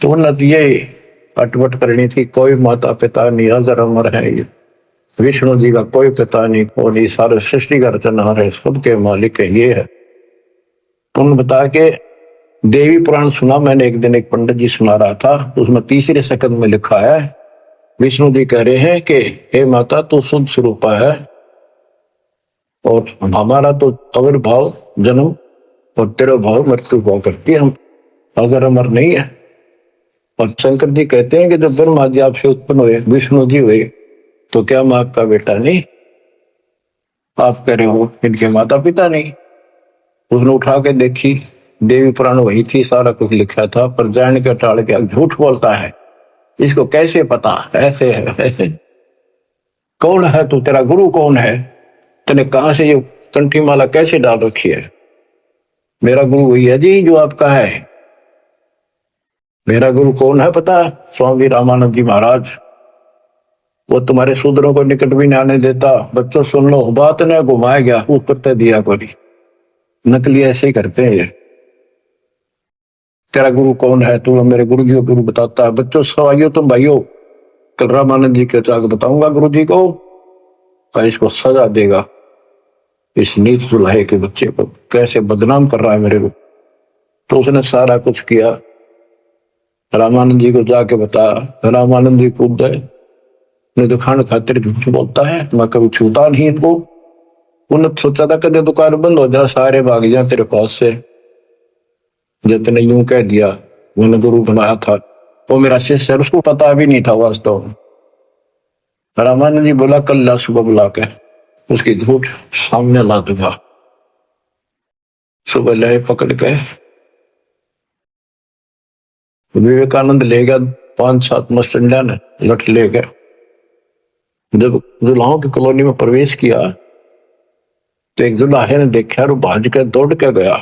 तो उन्नत ये अटवट करनी थी, कोई माता पिता नहीं, अगर अमर है ये विष्णु जी का कोई पिता नहीं, और ये सारे सृष्टि का रचनहार है, सबके मालिक है, ये है। तुम बता के देवी पुराण सुना मैंने एक दिन, एक पंडित जी सुना रहा था, उसमें तीसरे सकंद में लिखा है, विष्णु जी कह रहे हैं कि हे माता तू शुद्ध स्वरूपा है और हमारा तो आविर्भाव जन्म और तेरा भाव मृत्यु भाव करती है, हम अगर अमर नहीं है। और शंकर जी कहते हैं कि जब ब्रह्मा जी आपसे उत्पन्न हुए, विष्णु जी हुए, तो क्या मैं आपका बेटा नहीं? आप कह रहे हो इनके माता पिता नहीं। उसने उठा के देखी, देवी पुराण वही थी, सारा कुछ लिखा था, पर जान के टाल के झूठ बोलता है, इसको कैसे पता? ऐसे है ऐसे। कौन है तू? तेरा गुरु कौन है? तूने कहां से ये कंठी माला कैसे डाल रखी है? मेरा गुरु वही है जी जो आपका है। मेरा गुरु कौन है पता? स्वामी रामानंद जी महाराज। वो तुम्हारे शूद्रों को निकट भी नहीं आने देता। बच्चों सुन लो, बात ने घुमाया गया, उत्तर दिया कोई। नकली ऐसे ही करते हैं ये। तेरा गुरु कौन है? तू मेरे गुरु जी को गुरु बताता है। बच्चों सवाइयो तुम भाइयों, कल रामानंद जी के जाकर बताऊंगा गुरु जी को, पर इसको सजा देगा। इस नीच जुलाहे के बच्चे को कैसे बदनाम कर रहा है मेरे को। तो उसने सारा कुछ किया, रामानंद जी को जाके बताया। रामानंद जी कूद गए, नहीं तो खान खातिर झूठ बोलता है, मैं कभी छूता नहीं इनको। उन्होंने सोचा था कदे दुकान बंद हो जा, सारे भाग जा तेरे पास से। जितने यूं कह दिया, मैंने गुरु बनाया था, वो मेरा शिष्य है, उसको पता भी नहीं था वास्तव में। रामानंद जी बोला कल ला सुबह बुला के उसकी झूठ सामने ला दूंगा। सुबह लाए पकड़ के, विवेकानंद ले गया 5-7 मस्टंडा ने लठ ले गए। जब दुल्हाओं की कॉलोनी में प्रवेश किया तो एक दुल्हे ने देखा और भाज के दौड़ के गया,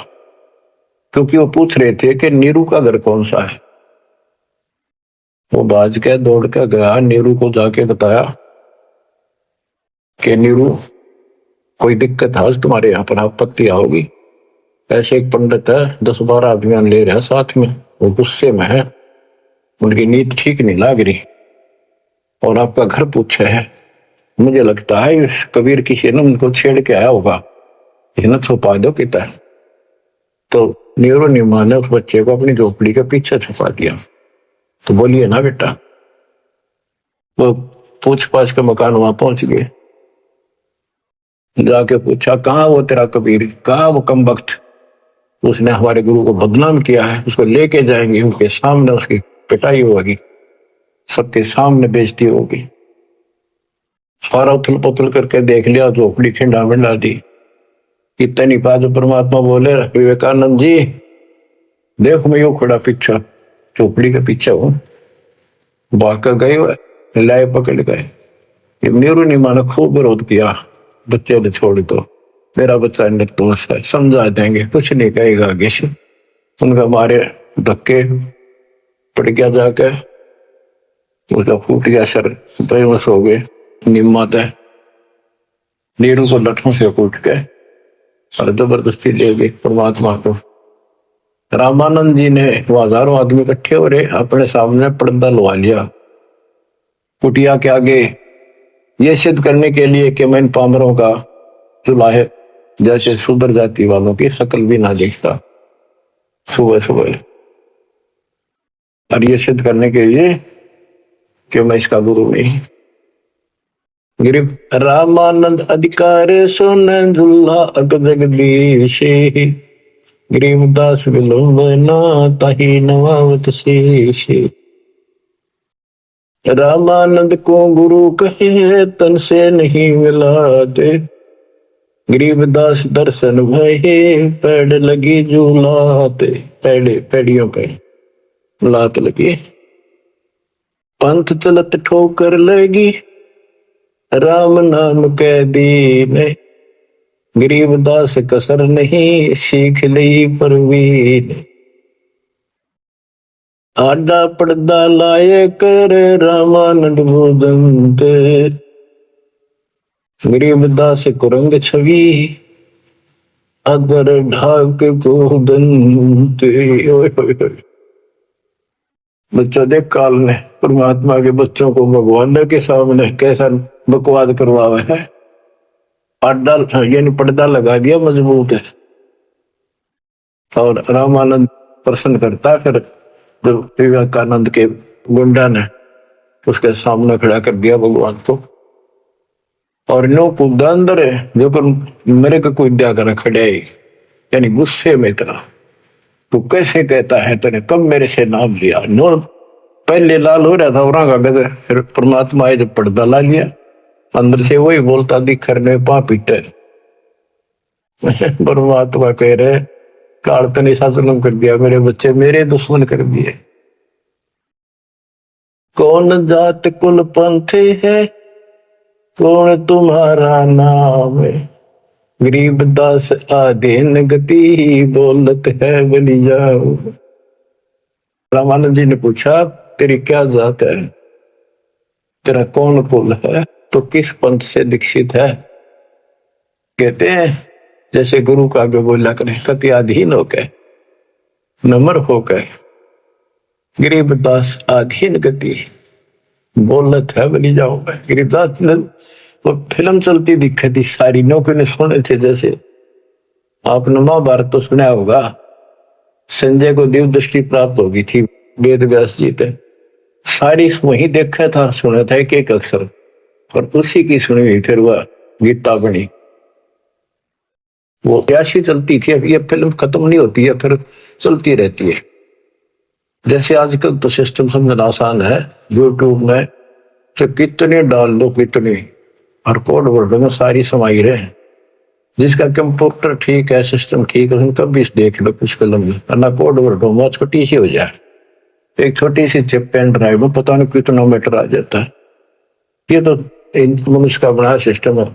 क्योंकि वो पूछ रहे थे कि नीरू का घर कौन सा है। वो भाज के दौड़ के गया, नीरू को जाके बताया कि नीरू कोई दिक्कत है तुम्हारे यहाँ पर, आपत्ति आओगी? ऐसे एक पंडित है, 10-12 अभियान ले रहे हैं साथ में, वो गुस्से में है, उनकी नीति ठीक नहीं लग रही, और आपका घर पूछे है। मुझे लगता है इस कबीर किसी ने उनको छेड़ के आया होगा, इन्हें छुपा दो किता है। तो नीरू निमा ने उस बच्चे को अपनी झोपड़ी के पीछे छुपा दिया। तो बोलिए ना बेटा, वो पूछ पाछ के मकान वहां पहुंच गए। जाके पूछा कहाँ वो तेरा कबीर, कहाँ वो कम वक्त, उसने हमारे गुरु को बदनाम किया है, उसको लेके जाएंगे, उनके सामने उसकी पिटाई होगी, सबके सामने बेइज्जती होगी। सारा उथल पुथल करके देख लिया, झोपड़ी खिंडा मिंडा दी। इतनी बात परमात्मा बोले, विवेकानंद जी देखो मैं यो खड़ा पीछे झोपड़ी के पीछे हूं। भाग गए हुए लाए पकड़ गए। नीरू निमा ने खूब विरोध किया, बच्चे ने छोड़ दो, मेरा बच्चा निर्दोष है, समझा देंगे, कुछ नहीं कहेगा आगे से। उनका मारे धक्के पड़ गया, जाके उसका फूट गया सर, बेहोश हो गए। निम्मा तय नीरू को लठों से कूट के और जबरदस्ती ले गए परमात्मा को। रामानंद जी ने, वो हजारों आदमी इकट्ठे हो रहे, अपने सामने पर्दा लगा लिया कुटिया के आगे, ये सिद्ध करने के लिए कि मैं इन पामरों का चुलाहे जैसे सुधर जाति वालों की शकल भी ना देखता सुबह सुबह, और ये सिद्ध करने के लिए कि मैं इसका गुरु नहीं। रामानंद अधिकार सुन दुल्हा अग जगदीश, गरीबदास विलोबना ताही नवावत शेष। रामानंद को गुरु कहे तन से नहीं मिलाते, गरीबदास दर्शन भये पैड़ लगी झूलाते। पैड़ियों पे लात लगी। पंथ चलत ठोकर लगी, राम नाम के दीन, गरीबदास कसर नहीं, सीख ली परवीन। आडा पड़दा लाए कर, रामानंद भूदंत, गरीबदास कुरंग छवि, अदर ढाक को दंत। बच्चों देख काल ने परमात्मा के बच्चों को भगवान के सामने कैसा बकवाद करवावे है। आडा यानी पर्दा लगा दिया मजबूत है, और रामानंद प्रश्न करता, फिर जब विवेकानंद के गुंडा ने उसके सामने खड़ा कर दिया भगवान को, और नो कूदा अंदर है जो पर मेरे को कोई दिया कर खड़े, यानी गुस्से में इतना, तू कैसे कहता है, तूने कब मेरे से नाम लिया। नो पहले लाल हो रहा था और फिर परमात्मा आए जब पर्दा ला लिया, अंदर से वही बोलता दिख रहे पा पीटे। परमात्मा कह रहे काल तने शासन कर दिया, मेरे बच्चे मेरे दुश्मन कर दिए। कौन जात कुल पंथ है, कौन तुम्हारा नाम है, गरीबदास आधीन गति, बोलत है बलि जाओ। रामानंद जी ने पूछा तेरी क्या जात है, तेरा कौन कुल है, तो किस पंथ से दीक्षित है। कहते हैं जैसे गुरु का आगे बोला करे, कति अधीन होकर, नम्र होकर, गरीबदास आधीन गति, बोलत है बलि जाओ। गरीबदास ने वो फिल्म चलती दिखी थी सारी, नौकरी ने सुने थे, जैसे आपने महाभारत तो सुना होगा, संजय को दिव्य दृष्टि प्राप्त होगी थी वेद व्यास जी थे, सारी वही देखा था, सुना था एक एक अक्षर, और उसी की सुनी हुई फिर वह गीता बनी। वो ऐसी चलती थी, अब ये फिल्म खत्म नहीं होती है, फिर चलती रहती है। जैसे आजकल तो सिस्टम समझना आसान है, यूट्यूब में तो कितने डाल दो कितने, और कोड वर्ड में सारी समाई रहे। जिसका कंप्यूटर ठीक है, सिस्टम ठीक है, उनका भी देख लो कुछ फिल्म में, ना कोड वर्ड हो छोटी सी हो जाए, एक छोटी सी चिप पेन ड्राइव में पता नहीं कितना मीटर आ जाता है। ये तो मनुष्य का बना सिस्टम है,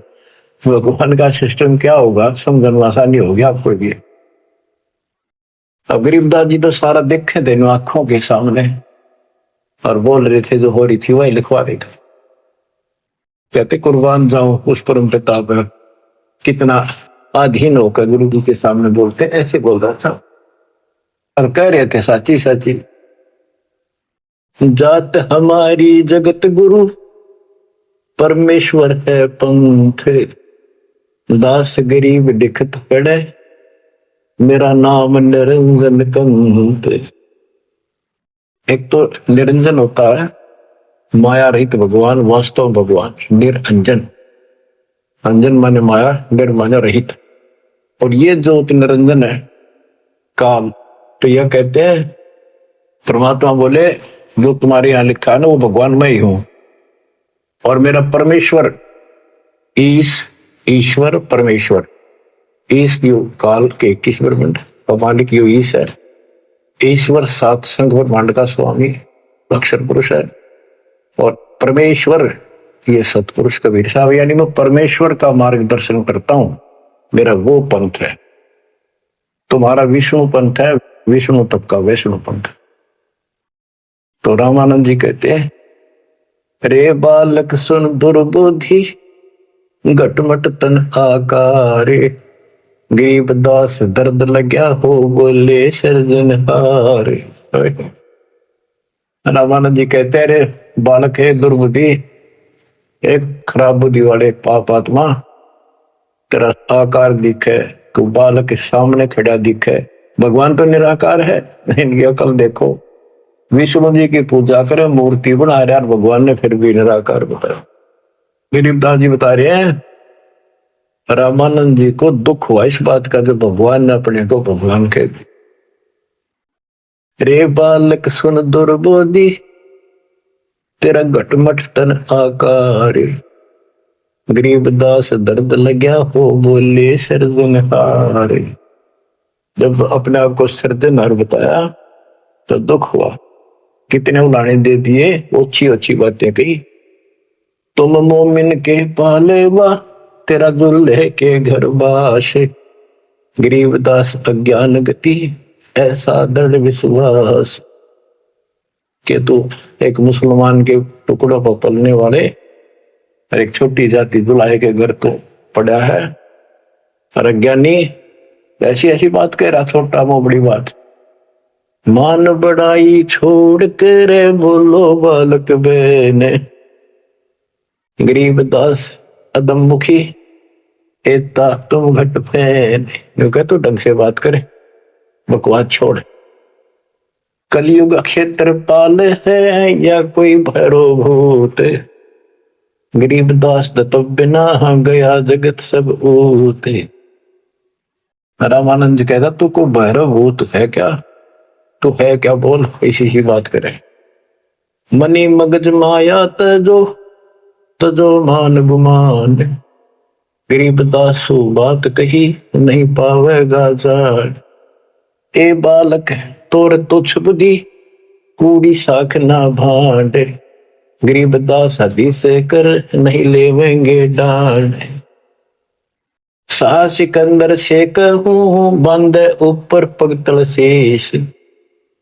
भगवान का सिस्टम क्या होगा समझना आसानी होगी आपको भी। अब गरीबदास जी तो सारा देखे थे आंखों के सामने, और बोल रहे थे जो हो रही थी वही लिखवा रहे थे। कहते कुर्बान जाऊं उस परम पिता पर, कितना अधीन होकर गुरु जी के सामने बोलते, ऐसे बोल रहा था। और कह रहे थे साची साची जात हमारी जगत गुरु, परमेश्वर है पंथ, दास गरीब दिखत पड़े, मेरा नाम निरंजन कंत। एक तो निरंजन होता है माया रहित भगवान, वास्तव भगवान निरंजन, अंजन माने माया, निर माने रहित, और ये जो निरंजन है काल, तो यह कहते हैं परमात्मा बोले जो तुम्हारे यहां लिखा है ना वो भगवान मैं ही हूं, और मेरा परमेश्वर ईश्वर परमेश्वर, ईश काल के 21 ब्रह्मांड का मालिक यो ईश है। ईश्वर सात संघ ब्रह्मांड का स्वामी अक्षर पुरुष है, और परमेश्वर ये सतपुरुष कबीर साहब, यानी मैं परमेश्वर का मार्गदर्शन करता हूं, मेरा वो पंथ है। तुम्हारा विष्णु पंथ है, विष्णु तक का वैष्णु पंथ। तो रामानंद जी कहते हैं रे बालक सुन दुर्बुद्धि, घटमट तन आकारे, गरीबदास दर्द लग्या हो बोले सर्जनहारे। रामानंद जी कहते हैं रे बालक है दुर्बुद्धि, एक खराब बुद्धि वाले पाप आत्मा, तेरा आकार दिखे, तू बालक के सामने खड़ा दिखे, भगवान तो निराकार है, इनकी अकल देखो। विष्णु जी की पूजा करे, मूर्ति बना रहे, और भगवान ने फिर भी निराकार बताया। गरीबदास जी बता रहे हैं रामानंद जी को दुख हुआ इस बात का, जो भगवान ने अपने को भगवान कह दी। रे बालक सुन दुर्बोधि, तेरा घटमट तन आकार, गरीबदास दर्द लग्या हो बोले सर्जनहार। जब अपने आप को सर्जनहार बताया तो दुख हुआ कितने उलाने दे दिए, अच्छी अच्छी बातें कही। तुम मोमिन के पालेवा, तेरा दुल्हे के घर बाश। गरीबदास अज्ञान गति, ऐसा दृढ़ विश्वास। कि तू एक मुसलमान के टुकड़ों पर पलने वाले और एक छोटी जाति दुल्हे के घर तो पड़ा है, और अज्ञानी ऐसी ऐसी बात कह रहा, छोटा वो बड़ी बात। मान बड़ाई छोड़ कर बोलो बालक बहने, गरीबदास अदम मुखी, एता तुम घट फैन। कह तो ढंग से बात करे, बकवास छोड़। कलयुग क्षेत्रपाल है या कोई भैरो भूत, गरीबदास दत्त बिना गया जगत सब ऊत। रामानंद जी कहता तू को भैरव भूत है क्या, तू है क्या बोल, इसी की बात करे। मनी मगज माया तजो मान गुमान, गरीबदास बात कही नहीं पावेगा जान। ए बालक तोर तुच्छ बुद्धि, कूड़ी साख ना भांड, गरीबदास हदीस कर नहीं लेवेंगे डांड। सा सिकंदर से कहूं बंदे ऊपर पगतल शेष,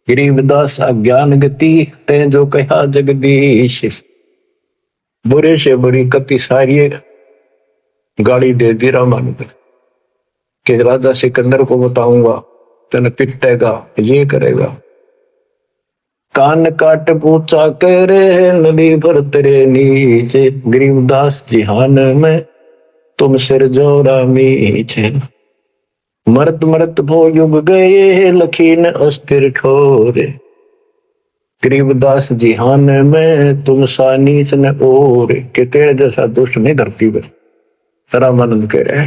गरीबदास अज्ञान गति ते जो कहा जगदीश। बुरे से बुरी कति सारी गाड़ी दे दी रामानंद कि राजा सिकंदर को बताऊंगा, तेने पिटेगा, ये करेगा। कान काट पूछा करे नदी भर तेरे नीचे, गरीबदास जिहान में तुम सिर जोरा मीचे। मरत मरत भो युग गए लखीन अस्थिर ठोरे, गरीबदास जिहान में तुम सा नीच न और। के तेरे जैसा दुष्ट नहीं धरती में। रामानंद कह रहे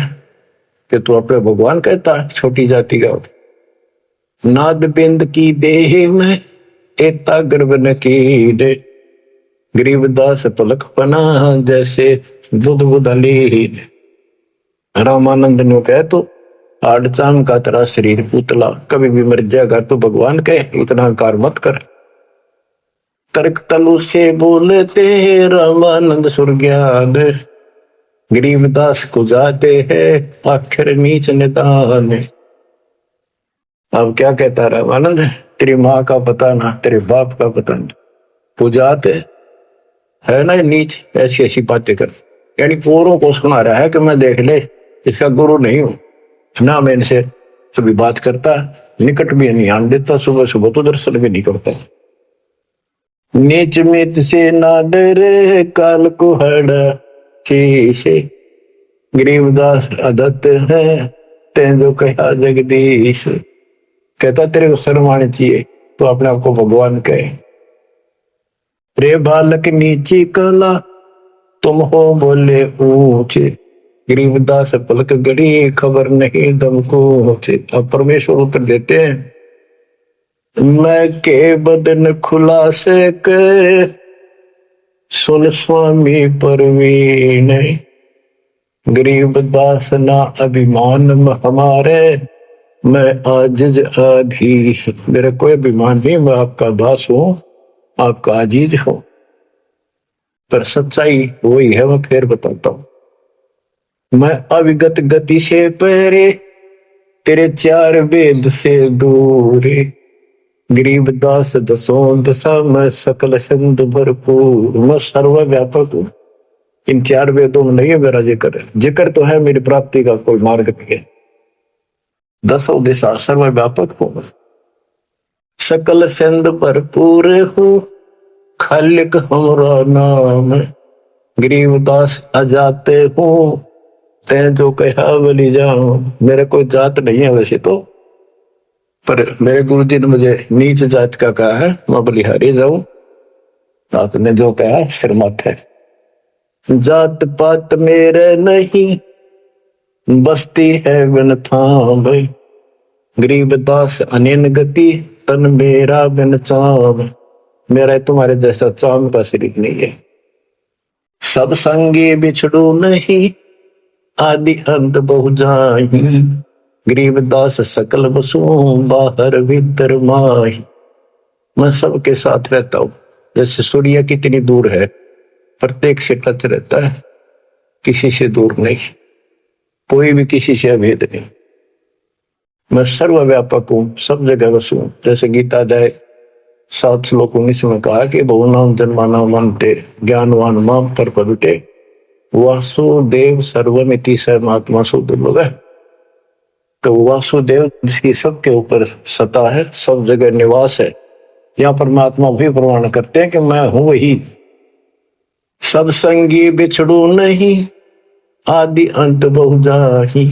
कि तू अपने भगवान कहता छोटी जाति का। नाद बिंद की देह में एता गर्भ न कीड़े, गरीबदास पलक पना जैसे बुध बुधलीन। रामानंद ने कहे तो आड़चाम का तेरा शरीर पुतला, कभी भी मर जाएगा। तो भगवान कहे इतना अहंकार मत कर। तर्क तलु से बोलते रामानंद सुरज्ञान, गरीबदास को जाते हैं आखिर नीच निदान। अब क्या कहता रामानंद, तेरी माँ का पता ना, तेरे बाप का पता ना, पूजाते है ना नीच, ऐसी ऐसी बातें कर। यानी औरों को सुना रहा है कि मैं देख ले इसका गुरु नहीं हूं ना, मैं इनसे कभी बात करता, निकट भी नहीं आने देता, सुबह सुबह तो दर्शन भी नहीं करता। नीच मित से ना डरे काल को हड़ा शीशे, गरीबदास अदत्त है तें जो कहा जगदीश। कहता तेरे को शर्म आनी चाहिए, तो अपने आप को भगवान कहे। रे बालक नीची कला तुम हो बोले ऊंचे, गरीबदास पलक गड़ी खबर नहीं दम को। अब परमेश्वर उत्तर देते हैं, मैं के बदन खुलासे के सुन स्वामी परवीन, गरीबदास ना अभिमान हमारे, मैं आजिज आधीश। मेरा कोई अभिमान नहीं, मैं आपका दास हूं, आपका आजीज हूं। पर सच्चाई वही है, मैं फिर बताता हूं। मैं अविगत गति से पहरे, तेरे चार वेद से दूर, गरीबदास दसों दशा में सकल संत भरपूर। मैं सर्वव्यापक हूं, इन चार वेदों में नहीं है मेरा जिक्र। जिक्र तो है मेरी प्राप्ति का कोई मार्ग नहीं है। दसों दिशा सर्वव्यापक हूं, सकल संत भरपूर हूं, खालिक हमरा नाम। गरीबदास अजाते हूं ते जो कहा बलि जाऊं। मेरे कोई जात नहीं है वैसे तो, पर मेरे गुरु जी ने मुझे नीच जात का कहा है, मैं बलिहारी जाऊं। आपने जो कहा सिर माथे। जात पात मेरे नहीं, बस्ती है बिन थाम, गरीबदास अनिन गति तन मेरा बिन चाम। मेरा तुम्हारे जैसा चाम का शरीर नहीं है। सब संगी बिछड़ू नहीं, आदि अंत बहु जाही, गरीबदास सकल बसु बाहर भीतर माही। मैं सबके साथ रहता हूं। जैसे सूर्य कितनी दूर है, प्रत्येक से टच रहता है, किसी से दूर नहीं, कोई भी किसी से अभेद नहीं। मैं सर्वव्यापक हूं, सब जगह वसू। जैसे गीता अध्याय 7 श्लोक 19 में कहा कि बहुनाम जन्माना मनते ज्ञानवान माम प्रपद्यते वासुदेव सर्वमिति स महात्मा सुदुर्लभ है। तो वासुदेव जिसकी सबके ऊपर सत्ता है, सब जगह निवास है, यहाँ परमात्मा भी प्रमाण करते हैं कि मैं हूं वही। सब संगी बिछड़ू नहीं, आदि अंत बहु जाहि,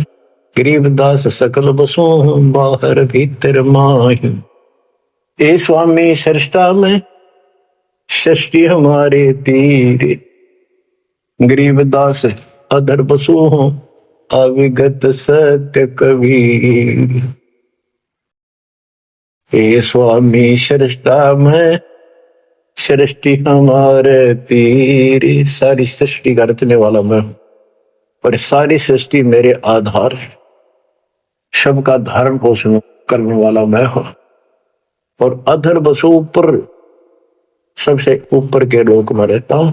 गरीबदास सकल बसो बाहर भीतर माही। ए स्वामी सृष्टा में सृष्टि हमारे तीर, गरीबदास अधर बसो अविगत सत्य कबीर। हे स्वामी सृष्टा में सृष्टि हमारे तीर। सारी सृष्टि का रचने वाला मैं हूं, पर सारी सृष्टि मेरे आधार है, सबका धारण पोषण करने वाला मैं हूं। और अधर बसो ऊपर, सबसे ऊपर के लोक में रहता हूं,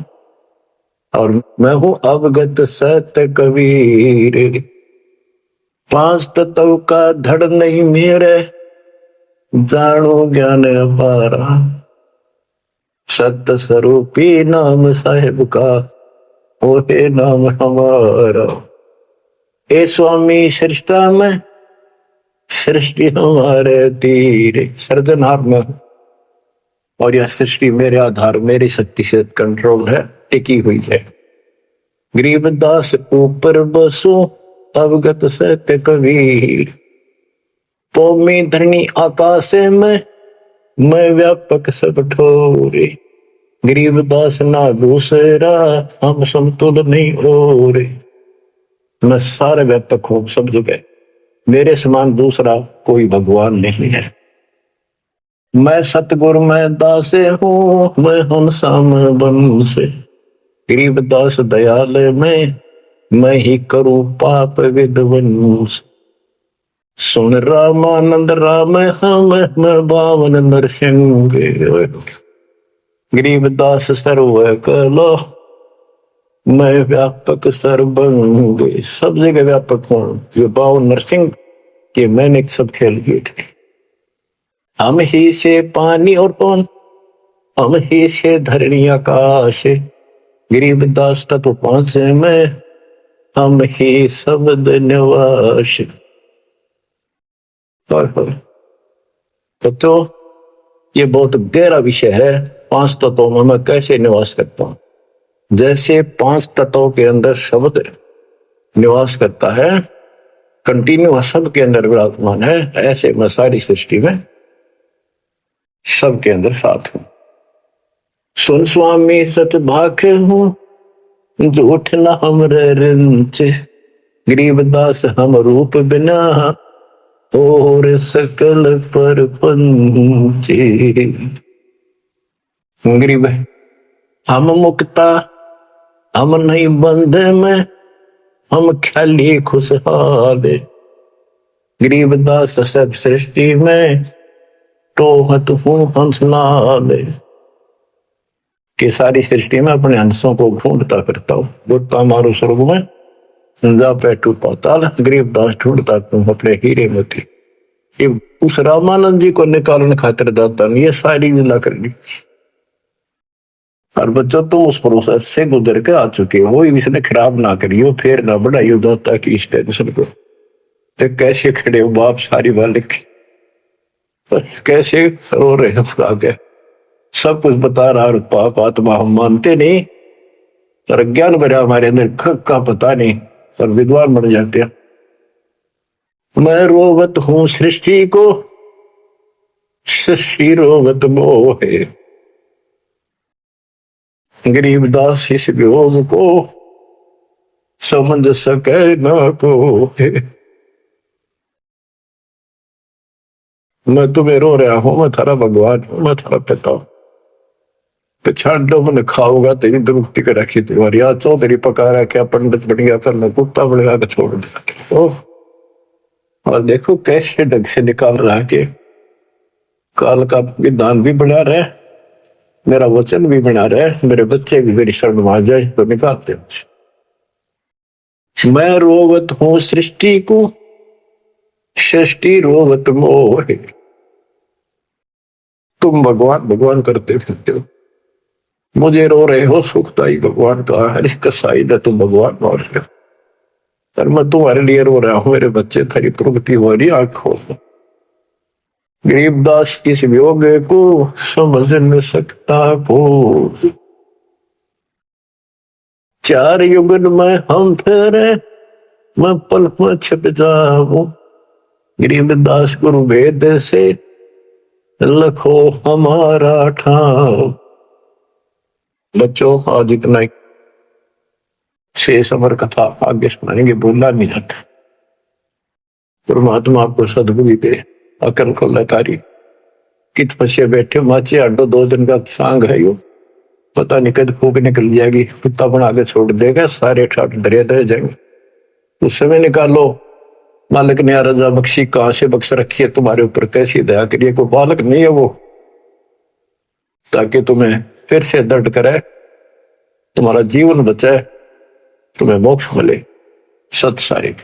और मैं हूं अवगत सत्य कबीर। 5 तत्व का धड़ नहीं मेरे, जानो ज्ञान अपारा, सत्य स्वरूपी नाम साहेब का, ओहे नाम हमारा। ए स्वामी सृष्टा में सृष्टि हमारे तीर। सर्जनहार में, और यह सृष्टि मेरे आधार, मेरी शक्ति से कंट्रोल है, टिकी हुई है। गरीबदास ऊपर बसो अवगत सत्य कबीर। पौमी धरनी आकाश में, मैं व्यापक सब ठोरे। गरीबदास ना दूसरा, हम समतुल नहीं हो रे। मैं सारे व्यापक हूं सब जगह, मेरे समान दूसरा कोई भगवान नहीं है। मैं सतगुरु मैं दासे हूं, मैं हंसाम बन से। गरीबदास दयाल में, मैं ही करूं पाप विध्वंस। सुन रामानंद राम हम, मैं बावन नरसिंह। गरीबदास सर्व कलो, मैं व्यापक सर्वंग। सब जगह व्यापक हूं। ये बावन नरसिंह के मैंने सब खेल किए थे। हम ही से पानी और पवन, हम ही से धरणी आकाश। गरीबदास तत्व 5 में, हम ही शब्द निवास। तो ये बहुत गहरा विषय है। 5 तत्वों में मैं कैसे निवास करता हूं। जैसे 5 तत्वों के अंदर शब्द निवास करता है, कंटिन्यू सबके अंदर विराजमान है, ऐसे मैं सारी सृष्टि में सबके अंदर साथ हूं। सुन स्वामी सत भाखे हूं, झूठ न हमरे रिंच। गरीबदास हम रूप बिना, और सकल पर पंचे। गरीब हम मुक्ता, हम नहीं बंध में, हम ख्याली खुशहाल। गरीबदास सब सृष्टि में, टोहत हूं हंसलाल। कि सारी सृष्टि में अपने हंसों को ढूंढता फिरता हूं। गुप्ता मारो स्वर्ग में, जा बैठू पाताल। गरीबदास ढूंढता हूं अपने हीरे मोती। ये उस रामानंद जी को निकालने खातिर दाता नहीं, ये सारी लीला करनी। और बच्चों तुम उस प्रोसेस से गुजर के आ चुके हो, इसने खराब ना करियो, फिर ना बढ़ाइयो दाता की इस टेंशन को। तो कैसे खड़े हो बाप, सारी बालिक कैसे रो रहे हो आगे, सब कुछ बता रहा। और पाप आत्मा हम मानते नहीं, और ज्ञान भरा हमारे अंदर का पता नहीं, और विद्वान बन जाते हैं। मैं रोवत हूं सृष्टि को, सृष्टि रोवत मोहे। गरीबदास इस वियोग को, समझ सके ना को। मैं तुम्हें रो रहा हूं, मैं थारा भगवान हूं, मैं थारा पिता हूं। पिछाड़ो मैंने खाओगा तेरी दुरुक्ति कर रखी तुम्हारी। आज चौधरी पका रहा, क्या पंडित बन गया, करना कुत्ता बन गया, छोड़ दिया। और देखो कैसे ढंग से निकाल रहा है कि काल का विधान भी बना रहे, मेरा वचन भी बना रहे, मेरे बच्चे भी मेरी शरण में आ जाए तो निकालते मुझे। मैं रोवत हूं सृष्टि को, सृष्टि रोवत मोह। तुम भगवान भगवान करते फिरते हो, मुझे रो रहे हो सुखदाई भगवान का हरिश कसाई ने तुम भगवान मार रहे हो, और मैं तुम्हारे लिए रो रहा हूं, मेरे बच्चे थारी प्रगति हो रही आंखों। गरीबदास इस वियोग को समझ न सकता को, चार युगन में हम फेरे, मैं पल में छिप जाऊं। गरीबदास गुरु वेद से लखो हमारा ठाव। बच्चों आज इतना ही, शेष अमर कथा आगे सुनाएंगे, बोलना नहीं जाता। परमात्मा आपको सदबुद्धि दे, अकल को लतारी कित पछे बैठे माचे अड्डो 2 दिन का सांग है यो, पता नहीं कद फूक निकल जाएगी, कुत्ता बना के छोड़ देगा, सारे ठाट दरिया रह जाएंगे। उस समय निकालो, मालिक ने रजा बख्शी कहां से बख्श रखी है तुम्हारे ऊपर, कैसी दया करिए, कोई बालक नहीं है वो, ताकि तुम्हें फिर से दर्द करे, तुम्हारा जीवन बचे, तुम्हें मोक्ष मिले। सत साहिब।